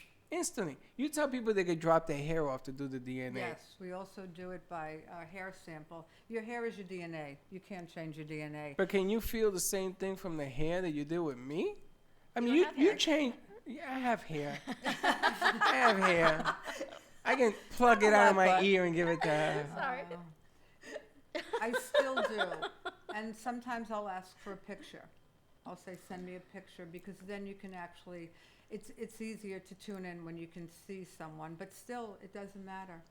you tell people they could drop their hair off to do the DNA. Yes, we also do it by a hair sample. Your hair is your DNA. You can't change your DNA. But can you feel the same thing from the hair that you did with me? I mean, you change. Yeah, I have hair. I have hair. I can plug it out of my ear and give it to her. Sorry. I still do. And sometimes I'll ask for a picture. I'll say, send me a picture, because then you can actually, it's easier to tune in when you can see someone, but still, it doesn't matter.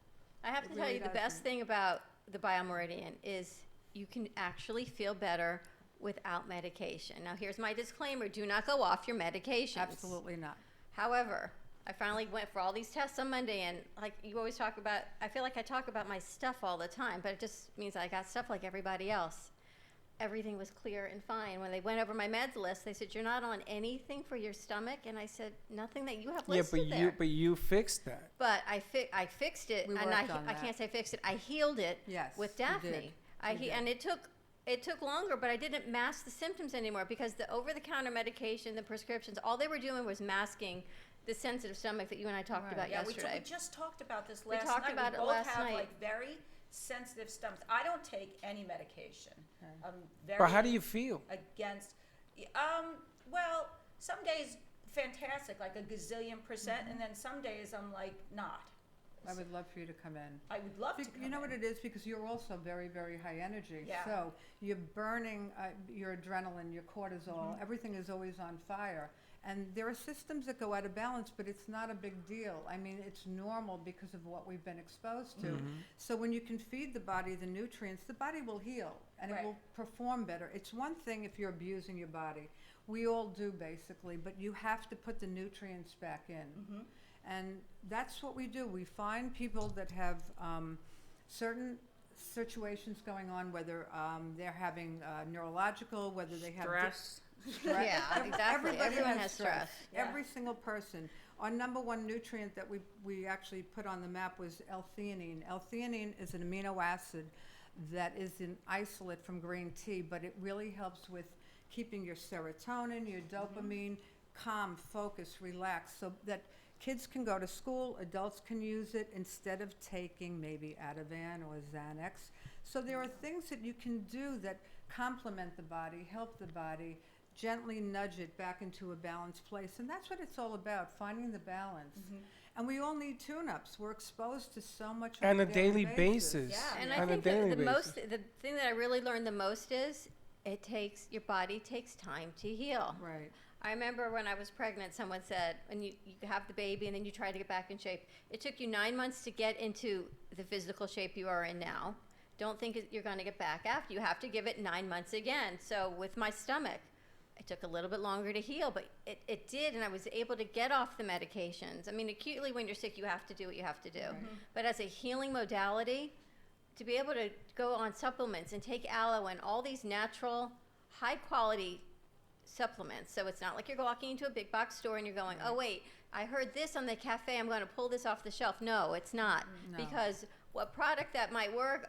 I have to It tell really you, the best doesn't. thing about the Biomeridian is you can actually feel better without medication. Now, here's my disclaimer. Do not go off your medications. Absolutely not. However, I finally went for all these tests on Monday, and like you always talk about, I feel like I talk about my stuff all the time, but it just means I got stuff like everybody else. Everything was clear and fine. When they went over my meds list, they said, you're not on anything for your stomach, and I said, nothing that you have listed there. But you fixed that. But I fixed it, We and worked on I that. can't say fixed it. I healed it Yes, with you Daphne. did. You did. And it took longer, but I didn't mask the symptoms anymore, because the over-the-counter medication, the prescriptions, all they were doing was masking the sensitive stomach that you and I talked about Yeah, yesterday. we just talked about this We last talked night. about we it both last have night. like very sensitive stomachs. I don't take any medication. I'm very But how do you feel? against. Well, some days fantastic, like a gazillion percent, and then some days I'm like not. I would love for you to come in. I would love to. You know what it is? Because you're also very, very high energy. Yeah. So you're burning your adrenaline, your cortisol. Everything is always on fire. And there are systems that go out of balance, but it's not a big deal. I mean, it's normal because of what we've been exposed to. So when you can feed the body the nutrients, the body will heal and Right. it will perform better. It's one thing if you're abusing your body. We all do basically, but you have to put the nutrients back in. And that's what we do. We find people that have certain situations going on, whether they're having neurological, whether they have Stress. Yeah, exactly. Everybody Everyone has stress. Yeah. Every single person. Our number one nutrient that we actually put on the map was L-theanine. L-theanine is an amino acid that is in isolate from green tea, but it really helps with keeping your serotonin, your dopamine, calm, focus, relax, so that kids can go to school, adults can use it instead of taking maybe Ativan or Xanax. So there are things that you can do that complement the body, help the body, gently nudge it back into a balanced place. And that's what it's all about, finding the balance. And we all need tune-ups. We're exposed to so much On a daily basis. Yeah. And On I a think daily the basis. the thing that I really learned the most is your body takes time to heal. Right. I remember when I was pregnant, someone said, when you have the baby and then you try to get back in shape, it took you 9 months to get into the physical shape you are in now. Don't think you're going to get back after. You have to give it 9 months again. So with my stomach, it took a little bit longer to heal, but it did, and I was able to get off the medications. I mean, acutely when you're sick, you have to do what you have to do. But as a healing modality, to be able to go on supplements and take aloe and all these natural, high-quality supplements. So it's not like you're walking into a big box store and you're going, oh, wait, I heard this on the cafe, I'm going to pull this off the shelf. No, it's not. No. Because what product that might work,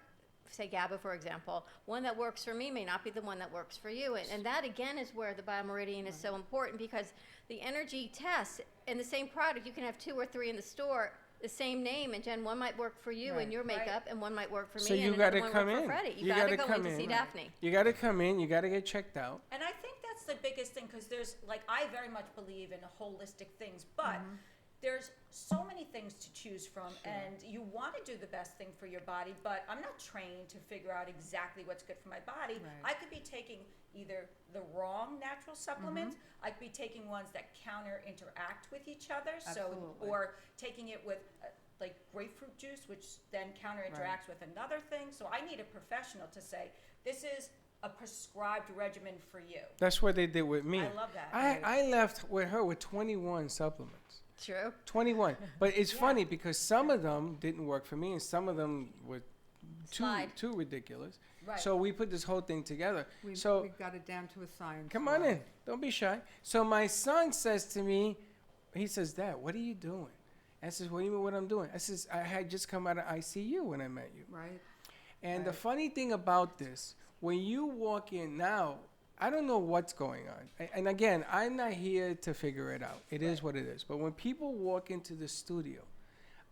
say GABA, for example, one that works for me may not be the one that works for you. And that, again, is where the Biomeridian is so important, because the energy tests in the same product, you can have 2 or 3 in the store, the same name, and Jen, one might work for you and your makeup, and one might work for me, So you and got another to one come work in. for Freddie. You gotta got to go in come to see Daphne. You got to come in. You got to get checked out. And I think that's the biggest thing, because there's, like, I very much believe in holistic things, but there's so many things to choose from, and you want to do the best thing for your body, but I'm not trained to figure out exactly what's good for my body. Right. I could be taking either the wrong natural supplements, I could be taking ones that counter interact with each other, Absolutely. or taking it with like grapefruit juice, which then counter interacts with another thing. So I need a professional to say, this is a prescribed regimen for you. That's what they did with me. I love that. I left with her with 21 supplements. True. 21. But it's funny because some of them didn't work for me and some of them were too ridiculous. Right. So we put this whole thing together. We So got it down to a science. come on in. Don't be shy. So my son says to me, he says, Dad, what are you doing? I says, what do you mean what I'm doing? I says, I had just come out of ICU when I met you. Right. And the funny thing about this, when you walk in now, I don't know what's going on. And again, I'm not here to figure it out. It is what it is. But when people walk into the studio,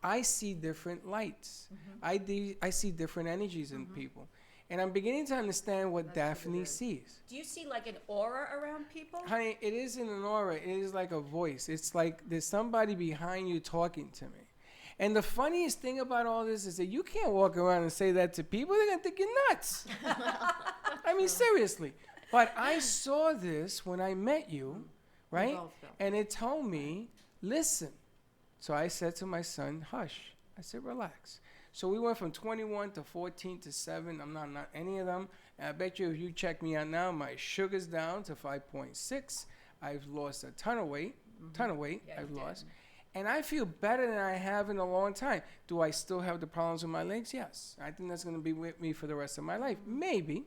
I see different lights. I see different energies in people. And I'm beginning to understand what Daphne sees. Do you see like an aura around people? Honey, it isn't an aura. It is like a voice. It's like there's somebody behind you talking to me. And the funniest thing about all this is that you can't walk around and say that to people. They're going to think you're nuts. I mean, seriously. But I saw this when I met you, right? And it told me, listen. So I said to my son, hush. I said, relax. So we went from 21 to 14 to 7. I'm not any of them. And I bet you if you check me out now, my sugar's down to 5.6. I've lost a ton of weight. I've lost. And I feel better than I have in a long time. Do I still have the problems with my legs? Yes. I think that's going to be with me for the rest of my life. Maybe.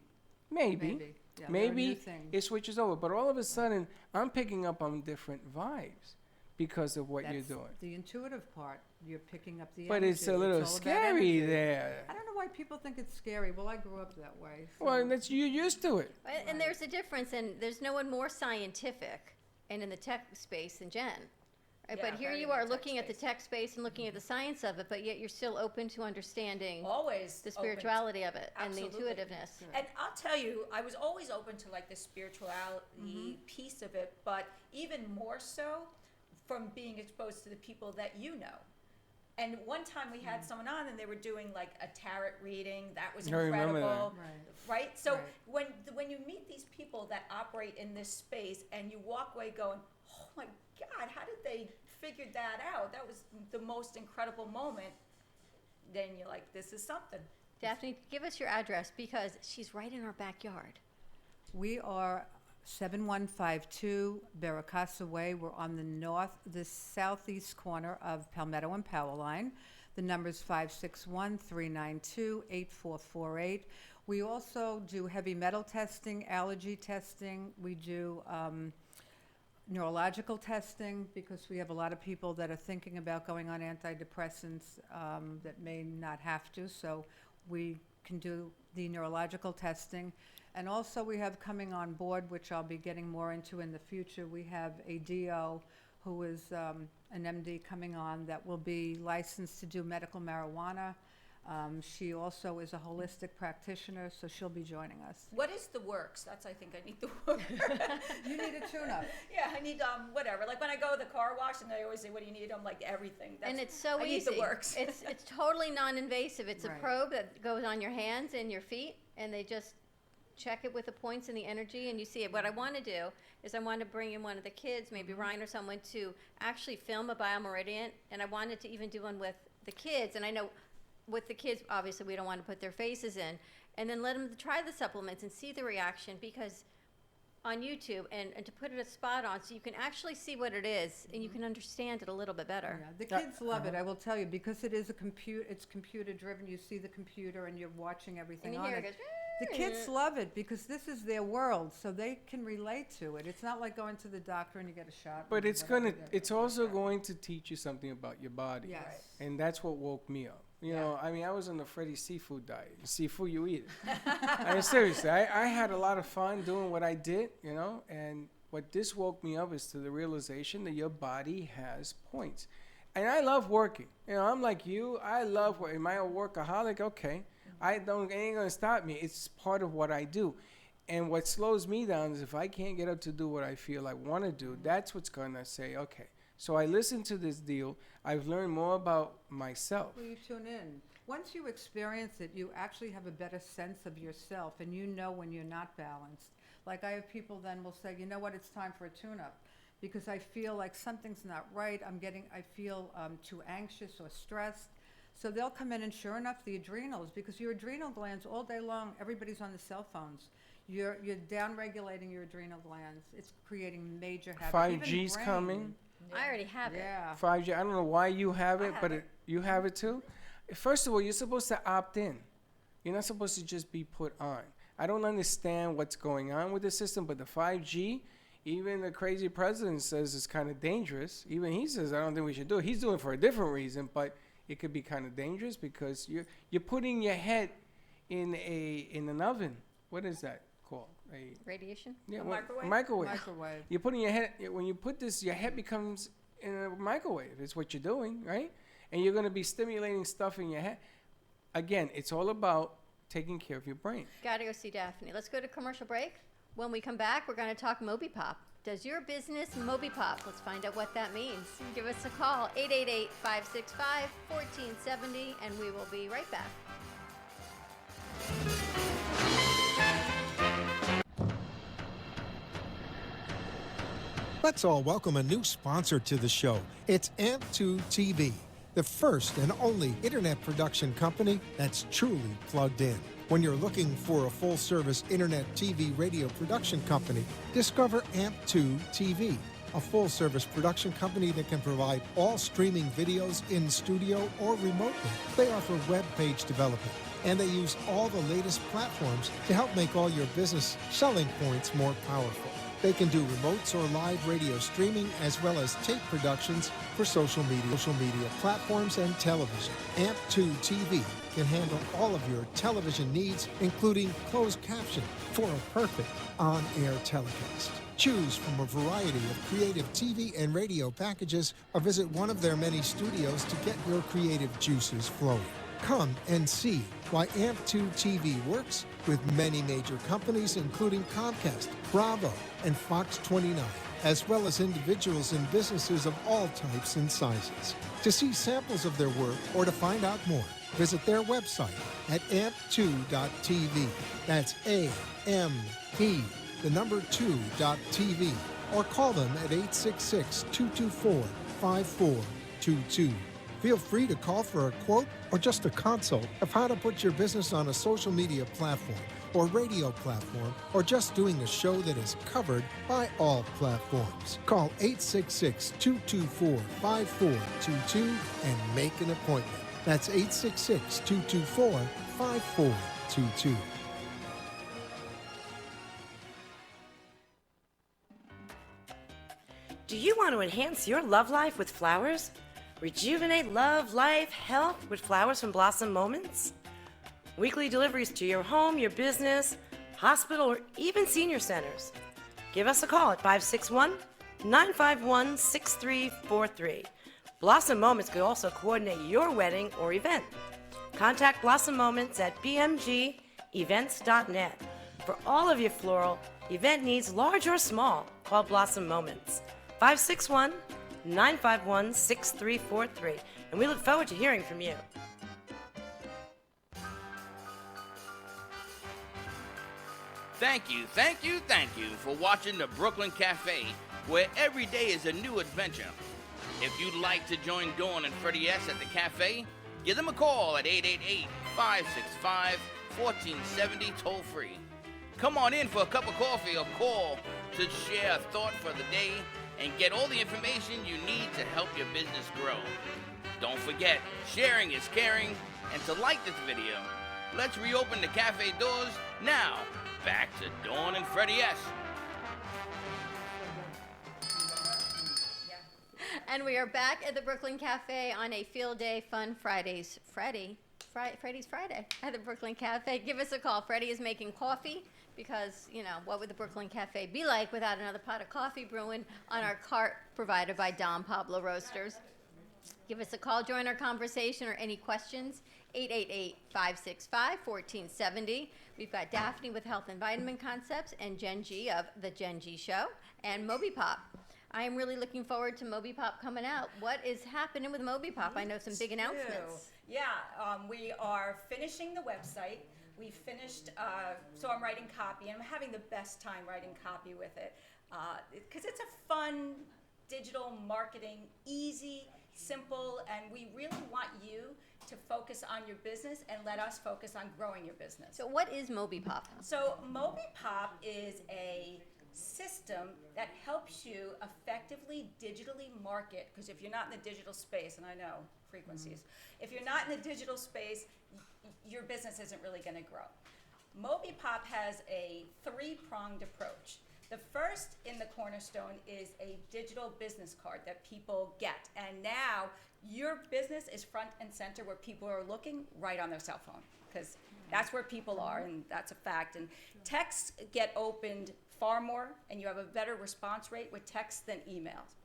Yeah, Maybe it switches over. But all of a sudden, I'm picking up on different vibes because of what you're doing. The intuitive part, you're picking up the But energy. it's a little all about scary energy. there. I don't know why people think it's scary. Well, I grew up that way. So. Well, that's you're used to it. And there's a difference, and there's no one more scientific and in the tech space than Jen. Right? Yeah, But here very you in the are tech looking at the space. tech space and looking at the science of it, but yet you're still open to understanding Always the open. spirituality of it and Absolutely. the intuitiveness. And I'll tell you, I was always open to like the spirituality piece of it, but even more so from being exposed to the people that you know. And one time we had someone on and they were doing like a tarot reading. That was I remember incredible. that. Right? So when you meet these people that operate in this space and you walk away going, oh my God, how did they figure that out? That was the most incredible moment. Then you're like, this is something. Daphne, give us your address because she's right in our backyard. We are 7152 Barracasa Way. We're on the southeast corner of Palmetto and Powerline. The number is 561-392-8448. We also do heavy metal testing, allergy testing. We do neurological testing because we have a lot of people that are thinking about going on antidepressants that may not have to. So we can do the neurological testing. And also we have coming on board, which I'll be getting more into in the future, we have a DO who is an MD coming on that will be licensed to do medical marijuana. She also is a holistic practitioner, so she'll be joining us. What is the works? That's, I think I need the work. You need a tune-up. Yeah, I need whatever. Like when I go to the car wash and they always say, what do you need? I'm like, everything. And it's so I easy. need the works. It's totally non-invasive. It's a Right. probe that goes on your hands and your feet, and they just check it with the points and the energy, and you see it. What I want to do is I want to bring in one of the kids, maybe Ryan or someone, to actually film a biomeridian, and I wanted to even do one with the kids. And I know with the kids, obviously, we don't want to put their faces in, and then let them try the supplements and see the reaction, because on YouTube, and to put it a spot on so you can actually see what it is and you can understand it a little bit better. Yeah, the kids love it, I will tell you, because it is it's computer driven. You see the computer and you're watching everything And you on hear it. it goes, The kids love it because this is their world, so they can relate to it. It's not like going to the doctor and you get a shot. But and it's whatever. it's also going to teach you something about your body. Yes. And that's what woke me up. You know, I mean, I was on the Freddy seafood diet. Seafood, you eat it. I mean, seriously, I had a lot of fun doing what I did, you know, and what this woke me up is to the realization that your body has points. And I love working. You know, I'm like you. I love work. Am I a workaholic? Okay. It ain't gonna stop me. It's part of what I do. And what slows me down is if I can't get up to do what I feel I want to do, that's what's gonna say, okay. So I listened to this deal. I've learned more about myself. Well, you tune in. Once you experience it, you actually have a better sense of yourself, and you know when you're not balanced. Like I have people then will say, you know what, it's time for a tune-up, because I feel like something's not right. I feel too anxious or stressed. So they'll come in, and sure enough, the adrenals, because your adrenal glands all day long, everybody's on the cell phones. You're down-regulating your adrenal glands. It's creating major havoc. 5G's coming. I already have it. Yeah. 5G. I don't know why you have it, but you have it too. First of all, you're supposed to opt in. You're not supposed to just be put on. I don't understand what's going on with the system, but the 5G Even the crazy president says it's kind of dangerous. Even he says, I don't think we should do it. He's doing it for a different reason, but it could be kind of dangerous because you're putting your head in an oven. What is that called? Radiation? Yeah, A microwave. Microwave. You're putting your head, when you put this, your head becomes in a microwave. It's what you're doing, right? And you're going to be stimulating stuff in your head. Again, it's all about taking care of your brain. Gotta go see Daphne. Let's go to commercial break. When we come back, we're going to talk MobiPop. Does your business MobiPop? Let's find out what that means. Give us a call, 888-565-1470, and we will be right back. Let's all welcome a new sponsor to the show. It's AMP2 TV, the first and only internet production company that's truly plugged in. When you're looking for a full-service internet TV radio production company, discover AMP2 TV, a full-service production company that can provide all streaming videos in studio or remotely. They offer web page development, and they use all the latest platforms to help make all your business selling points more powerful. They can do remotes or live radio streaming as well as tape productions for social media platforms and television. AMP2 TV can handle all of your television needs, including closed caption for a perfect on-air telecast. Choose from a variety of creative TV and radio packages or visit one of their many studios to get your creative juices flowing. Come and see why AMP2 TV works with many major companies, including Comcast, Bravo, and Fox 29, as well as individuals and businesses of all types and sizes. To see samples of their work or to find out more, visit their website at amp2.tv. That's AMP2.tv. Or call them at 866-224-5422. Feel free to call for a quote or just a consult of how to put your business on a social media platform or radio platform, or just doing a show that is covered by all platforms. Call 866-224-5422 and make an appointment. That's 866-224-5422. Do you want to enhance your love life with flowers? Rejuvenate love, life, health with flowers from Blossom Moments? Weekly deliveries to your home, your business, hospital, or even senior centers. Give us a call at 561-951-6343. Blossom Moments could also coordinate your wedding or event. Contact Blossom Moments at bmgevents.net. For all of your floral event needs, large or small, call Blossom Moments. 561-951-6343. And we look forward to hearing from you. Thank you for watching the Brooklyn Cafe, where every day is a new adventure. If you'd like to join Dawn and Freddie S. at the cafe, give them a call at 888-565-1470 toll-free. Come on in for a cup of coffee or call to share a thought for the day and get all the information you need to help your business grow. Don't forget, sharing is caring, and to like this video. Let's reopen the cafe doors now. Back to Dawn and Freddie S. And we are back at the Brooklyn Cafe on a field day fun Friday's Friday at the Brooklyn Cafe. Give us a call. Freddie is making coffee because, you know, what would the Brooklyn Cafe be like without another pot of coffee brewing on our cart provided by Don Pablo Roasters? Give us a call, join our conversation, or any questions, 888-565-1470. We've got Daphne with Health and Vitamin Concepts and Jen G of The Jen G Show and MobiPop. I am really looking forward to MobiPop coming out. What is happening with MobiPop? I know some big announcements. Yeah, we are finishing the website. We finished, so I'm writing copy, and I'm having the best time writing copy with it because it's a fun digital marketing, easy, simple, and we really want you to focus on your business and let us focus on growing your business. So what is MobiPop? So MobiPop is a system that helps you effectively digitally market, because if you're not in the digital space, and I know frequencies, if you're not in the digital space, your business isn't really going to grow. MobiPop has a three-pronged approach. The first in the cornerstone is a digital business card that people get. And now your business is front and center where people are looking right on their cell phone, because that's where people are, and that's a fact. And texts get opened far more, and you have a better response rate with texts than emails,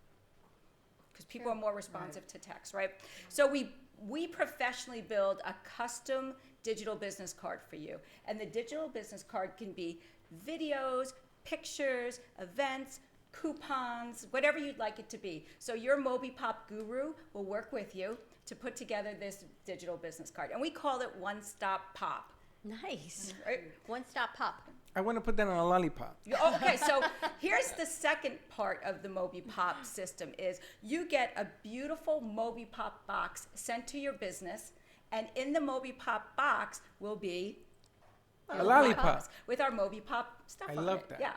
because people are more responsive to text, right? So we professionally build a custom digital business card for you. And the digital business card can be videos, pictures, events, coupons, whatever you'd like it to be. So your MobiPop guru will work with you to put together this digital business card. And we call it One Stop Pop. Nice. Right? One Stop Pop. I want to put that on a lollipop. Okay, so here's the second part of the MobiPop system is you get a beautiful MobiPop box sent to your business, and in the MobiPop box will be a lollipop box with our MobiPop stuff on it. I love that. Yeah,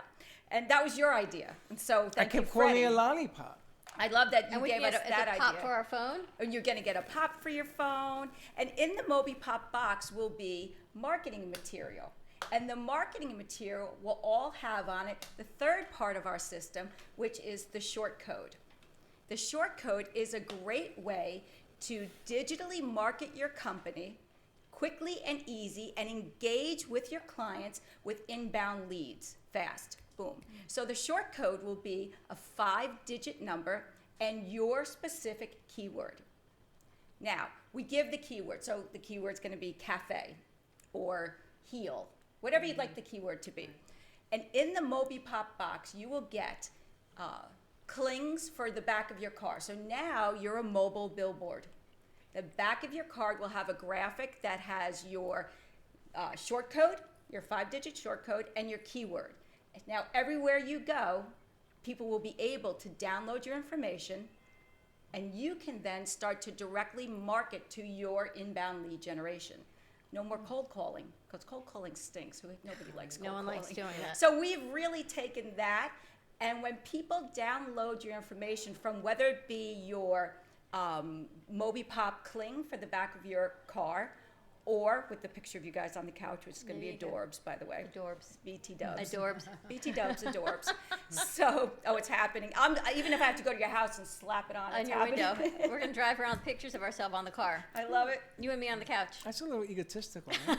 and that was your idea, and so I thank you, kept calling Freddie. it a lollipop. I love that you And we gave get us a that idea. pop for our phone. And you're going to get a pop for your phone. And in the MobiPop box will be marketing material. And the marketing material will all have on it the third part of our system, which is the short code. The short code is a great way to digitally market your company quickly and easy and engage with your clients with inbound leads fast. Boom. So the short code will be a 5-digit number and your specific keyword. Now, we give the keyword. So the keyword's going to be cafe or heel, whatever you'd like the keyword to be. And in the MobiPop box, you will get clings for the back of your car. So now you're a mobile billboard. The back of your card will have a graphic that has your short code, your 5-digit short code, and your keyword. Now, everywhere you go, people will be able to download your information, and you can then start to directly market to your inbound lead generation. No more cold calling, because cold calling stinks. Nobody likes cold calling. No one likes doing that. So we've really taken that, and when people download your information from whether it be your MobiPop cling for the back of your car, or with the picture of you guys on the couch, which is going to be adorbs, by the way. Adorbs. BT dubs. Adorbs. BT dubs, adorbs. So, it's happening. Even if I have to go to your house and slap it on, On it's your happening. window. We're gonna drive around with pictures of ourselves on the car. I love it. You and me on the couch. That's a little egotistical. Huh?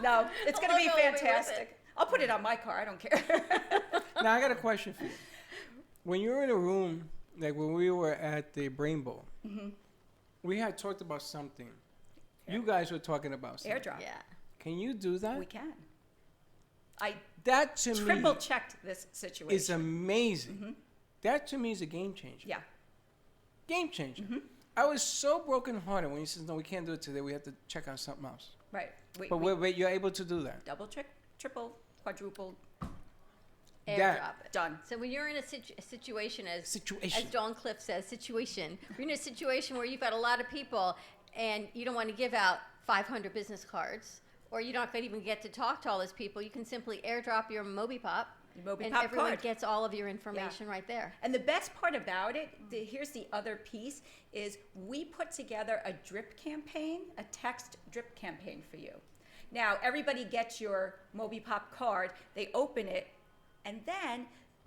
No, it's going to be I'll go with fantastic. I'll put it on my car. I don't care. Now, I got a question for you. When you were in a room, like when we were at the Brain Bowl, we had talked about something. You guys were talking about something. Airdrop. Yeah. Can you do that? We can. I That to triple me checked this situation. is amazing. That to me is a game changer. Yeah. Game changer. I was so brokenhearted when you said, no, we can't do it today. We have to check on something else. Right. But wait, you're able to do that. Double, triple, quadruple. Airdrop it. Done. So when you're in a situation as Situation. Dawn Cliff says, situation. You're in a situation where you've got a lot of people and you don't want to give out 500 business cards, or you're not going to even get to talk to all those people. You can simply airdrop your MobiPop, and MobiPop everyone card. gets all of your information right there. And the best part about it, here's the other piece, is we put together a drip campaign, a text drip campaign for you. Now, everybody gets your MobiPop card, they open it, and then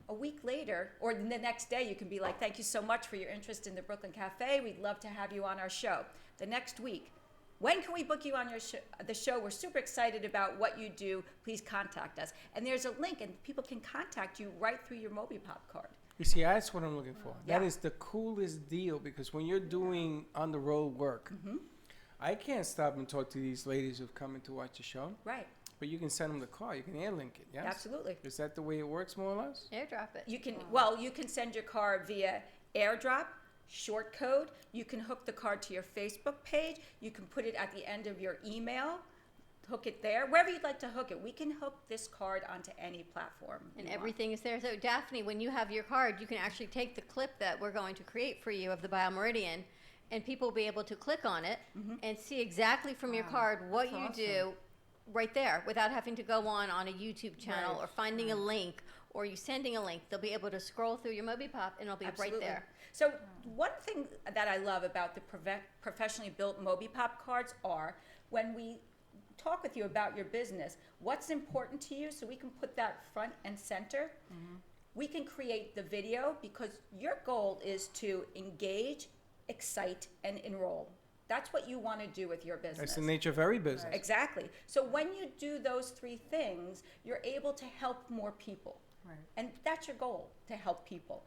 a week later, or the next day, you can be like, thank you so much for your interest in the Brooklyn Cafe. We'd love to have you on our show. The next week, when can we book you on the show? We're super excited about what you do. Please contact us. And there's a link, and people can contact you right through your MobiPop card. You see, that's what I'm looking for. Yeah. That is the coolest deal, because when you're doing on-the-road work, I can't stop and talk to these ladies who've come in to watch the show. Right. But you can send them the car. You can airlink it, yes? Absolutely. Is that the way it works, more or less? Airdrop it. You can you can send your card via airdrop, short code. You can hook the card to your Facebook page. You can put it at the end of your email, hook it there, wherever you'd like to hook it. We can hook this card onto any platform. And you want. everything is there. So Daphne, when you have your card, you can actually take the clip that we're going to create for you of the BioMeridian, and people will be able to click on it and see exactly from your card what you do right there, without having to go on a YouTube channel or finding a link, or you sending a link. They'll be able to scroll through your MobiPop and it'll be Absolutely. right there. So one thing that I love about the professionally built MobiPop cards are when we talk with you about your business. What's important to you so we can put that front and center. We can create the video because your goal is to engage, excite, and enroll. That's what you want to do with your business. That's the nature of every business. Exactly. So when you do those three things, you're able to help more people. Right. And that's your goal, to help people.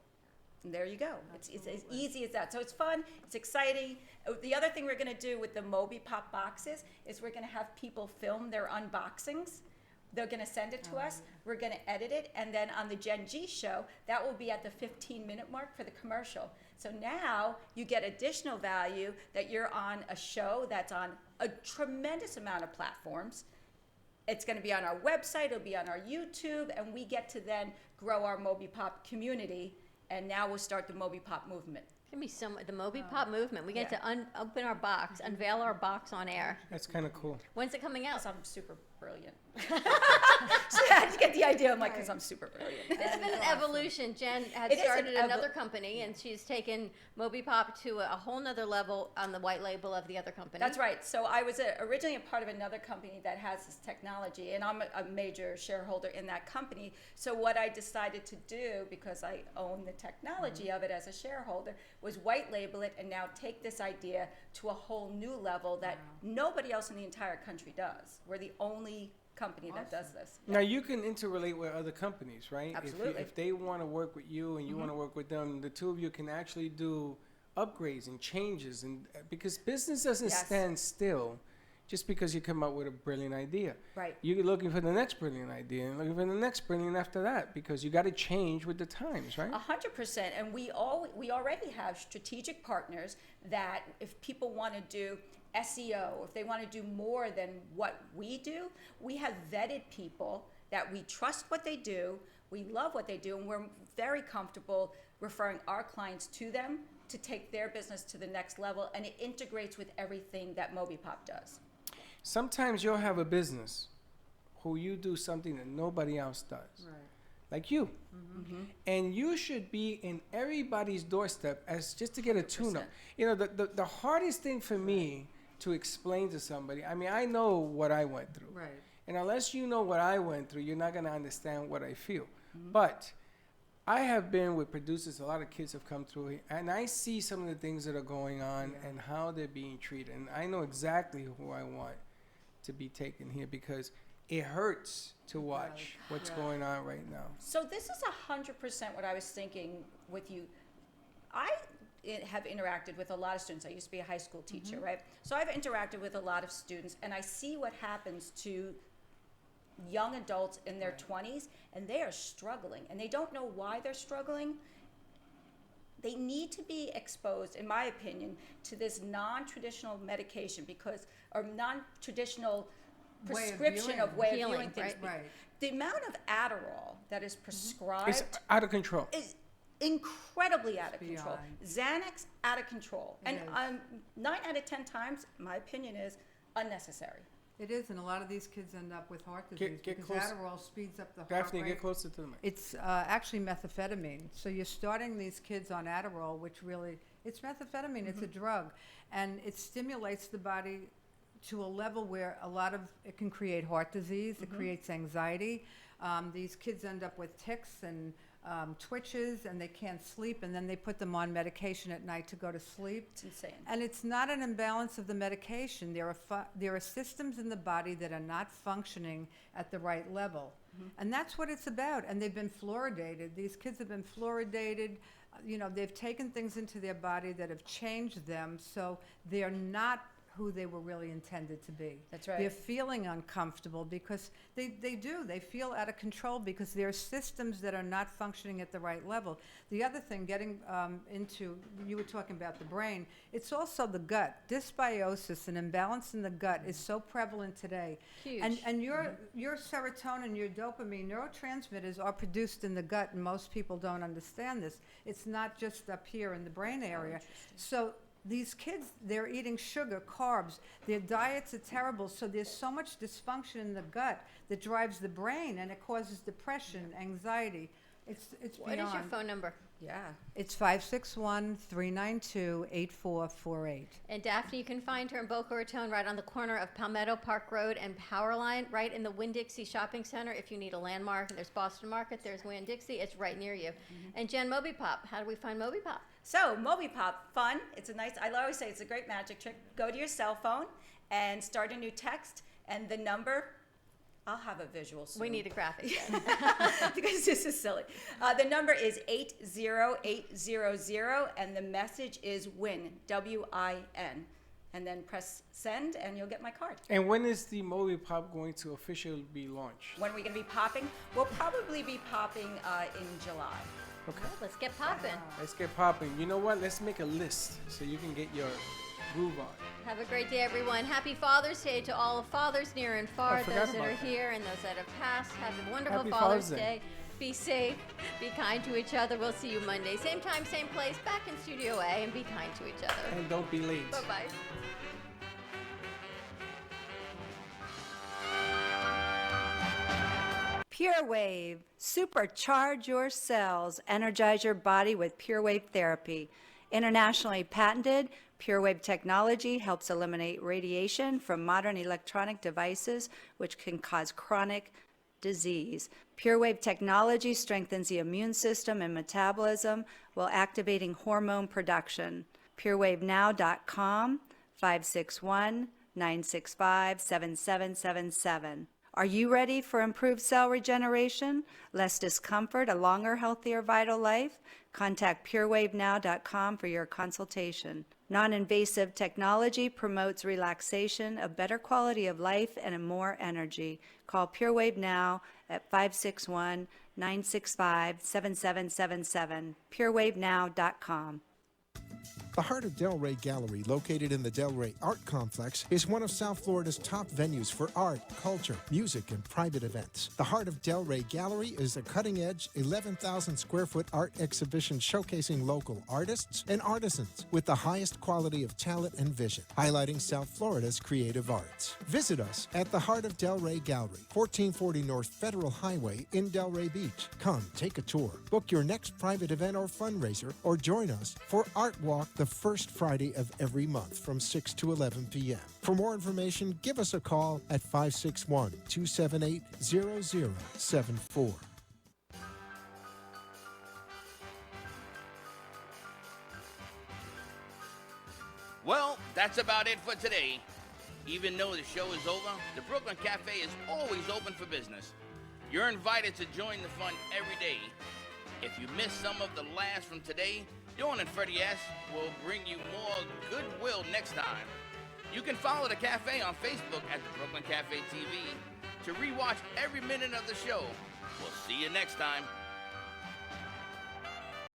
And there you go. It's as easy as that. So it's fun, it's exciting. The other thing we're going to do with the Moby Pop boxes is we're going to have people film their unboxings. They're going to send it to us. We're going to edit it. And then on the Gen G show, that will be at the 15-minute mark for the commercial. So now you get additional value that you're on a show that's on a tremendous amount of platforms. It's going to be on our website. It'll be on our YouTube. And we get to then grow our Moby Pop community. And now we'll start the Moby Pop movement. It's going to be so much, the Moby Pop movement. We get to open our box, unveil our box on air. That's kind of cool. When's it coming out? I'm super brilliant. So I had to get the idea. I'm like, because I'm super brilliant. It's been an evolution. Jen had It is started an another company, and she's taken Moby Pop to a whole nother level on the white label of the other company. That's right. So I was originally a part of another company that has this technology, and I'm a major shareholder in that company. So what I decided to do, because I own the technology of it as a shareholder, was white label it and now take this idea to a whole new level that nobody else in the entire country does. We're the only company that does this. Now you can interrelate with other companies, right? Absolutely. If they want to work with you and you want to work with them, the two of you can actually do upgrades and changes, and because business doesn't stand still just because you come up with a brilliant idea. Right. You're looking for the next brilliant idea and looking for the next brilliant after that, because you got to change with the times, right? 100%. And we already have strategic partners that if people want to do SEO, if they want to do more than what we do, we have vetted people that we trust what they do, we love what they do, and we're very comfortable referring our clients to them to take their business to the next level, and it integrates with everything that Moby Pop does. Sometimes you'll have a business who you do something that nobody else does. Right. Like you. And you should be in everybody's doorstep as just to get a tune-up. You know, the hardest thing for me to explain to somebody, I mean, I know what I went through. Right. And unless you know what I went through, you're not going to understand what I feel. But I have been with producers, a lot of kids have come through here, and I see some of the things that are going on and how they're being treated. And I know exactly who I want to be taken here, because it hurts to watch what's going on right now. So this is 100% what I was thinking with you. I have interacted with a lot of students. I used to be a high school teacher, right? So I've interacted with a lot of students, and I see what happens to young adults in their 20s, and they are struggling, and they don't know why they're struggling. They need to be exposed, in my opinion, to this non-traditional medication, or non-traditional prescription of way of viewing things. Right. The amount of Adderall that is prescribed It's out of control. is incredibly out of Beyond. control. Xanax, out of control. It And 9 out of 10 times, my opinion is unnecessary. It is, and a lot of these kids end up with heart disease Get because close. Adderall speeds up the heart Daphne, rate. get closer to the mic. It's actually methamphetamine. So you're starting these kids on Adderall, which really, it's methamphetamine, it's a drug. And it stimulates the body to a level where it can create heart disease, it creates anxiety. These kids end up with tics and twitches, and they can't sleep, and then they put them on medication at night to go to sleep. It's insane. And it's not an imbalance of the medication. There are systems in the body that are not functioning at the right level. And that's what it's about. And they've been fluoridated. These kids have been fluoridated. You know, they've taken things into their body that have changed them, so they're not who they were really intended to be. That's right. They're feeling uncomfortable because they feel out of control because there are systems that are not functioning at the right level. The other thing, getting into, you were talking about the brain, it's also the gut. Dysbiosis, an imbalance in the gut is so prevalent today. Huge. And your serotonin, your dopamine, neurotransmitters are produced in the gut, and most people don't understand this. It's not just up here in the brain area. So these kids, they're eating sugar, carbs, their diets are terrible, so there's so much dysfunction in the gut that drives the brain, and it causes depression, anxiety. It's What is your beyond. phone number? Yeah, it's 561-392-8448. And Daphne, you can find her in Boca Raton right on the corner of Palmetto Park Road and Powerline, right in the Winn-Dixie Shopping Center. If you need a landmark, there's Boston Market, there's Winn-Dixie, it's right near you. And Jen, Moby Pop, how do we find Moby Pop? So, Moby Pop, fun. It's a nice, I always say it's a great magic trick. Go to your cell phone and start a new text, and the number, I'll have a visual soon. We need a graphic. Because this is silly. The number is 80800, and the message is WIN, W-I-N. And then press send, and you'll get my card. And when is the Moby Pop going to officially be launched? When are we going to be popping? We'll probably be popping in July. Okay. Let's get popping. Let's get popping. You know what? Let's make a list so you can get your groove on. Have a great day, everyone. Happy Father's Day to all fathers near and far, I forgot those that about are that. here and those that have passed. Have a wonderful Happy Father's Father's Day. Day. Be safe, be kind to each other. We'll see you Monday. Same time, same place, back in Studio A, and be kind to each other. And don't be late. Bye-bye. Pure Wave. Supercharge your cells. Energize your body with Pure Wave therapy. Internationally patented, Pure Wave technology helps eliminate radiation from modern electronic devices, which can cause chronic disease. Pure Wave technology strengthens the immune system and metabolism while activating hormone production. PureWaveNow.com, 561-965-7777. Are you ready for improved cell regeneration, less discomfort, a longer, healthier, vital life? Contact PureWaveNow.com for your consultation. Non-invasive technology promotes relaxation, a better quality of life, and more energy. Call PureWave Now at 561-965-7777. PureWaveNow.com. The Heart of Delray Gallery, located in the Delray Art Complex, is one of South Florida's top venues for art, culture, music, and private events. The Heart of Delray Gallery is a cutting-edge, 11,000-square-foot art exhibition showcasing local artists and artisans with the highest quality of talent and vision, highlighting South Florida's creative arts. Visit us at the Heart of Delray Gallery, 1440 North Federal Highway in Delray Beach. Come, take a tour, book your next private event or fundraiser, or join us for Art Walk the first Friday of every month from 6 to 11 p.m. For more information, give us a call at 561-278-0074. Well, that's about it for today. Even though the show is over, the Brooklyn Cafe is always open for business. You're invited to join the fun every day. If you missed some of the laughs from today, Dawn and Freddie S. will bring you more goodwill next time. You can follow the cafe on Facebook at the Brooklyn Cafe TV to rewatch every minute of the show. We'll see you next time.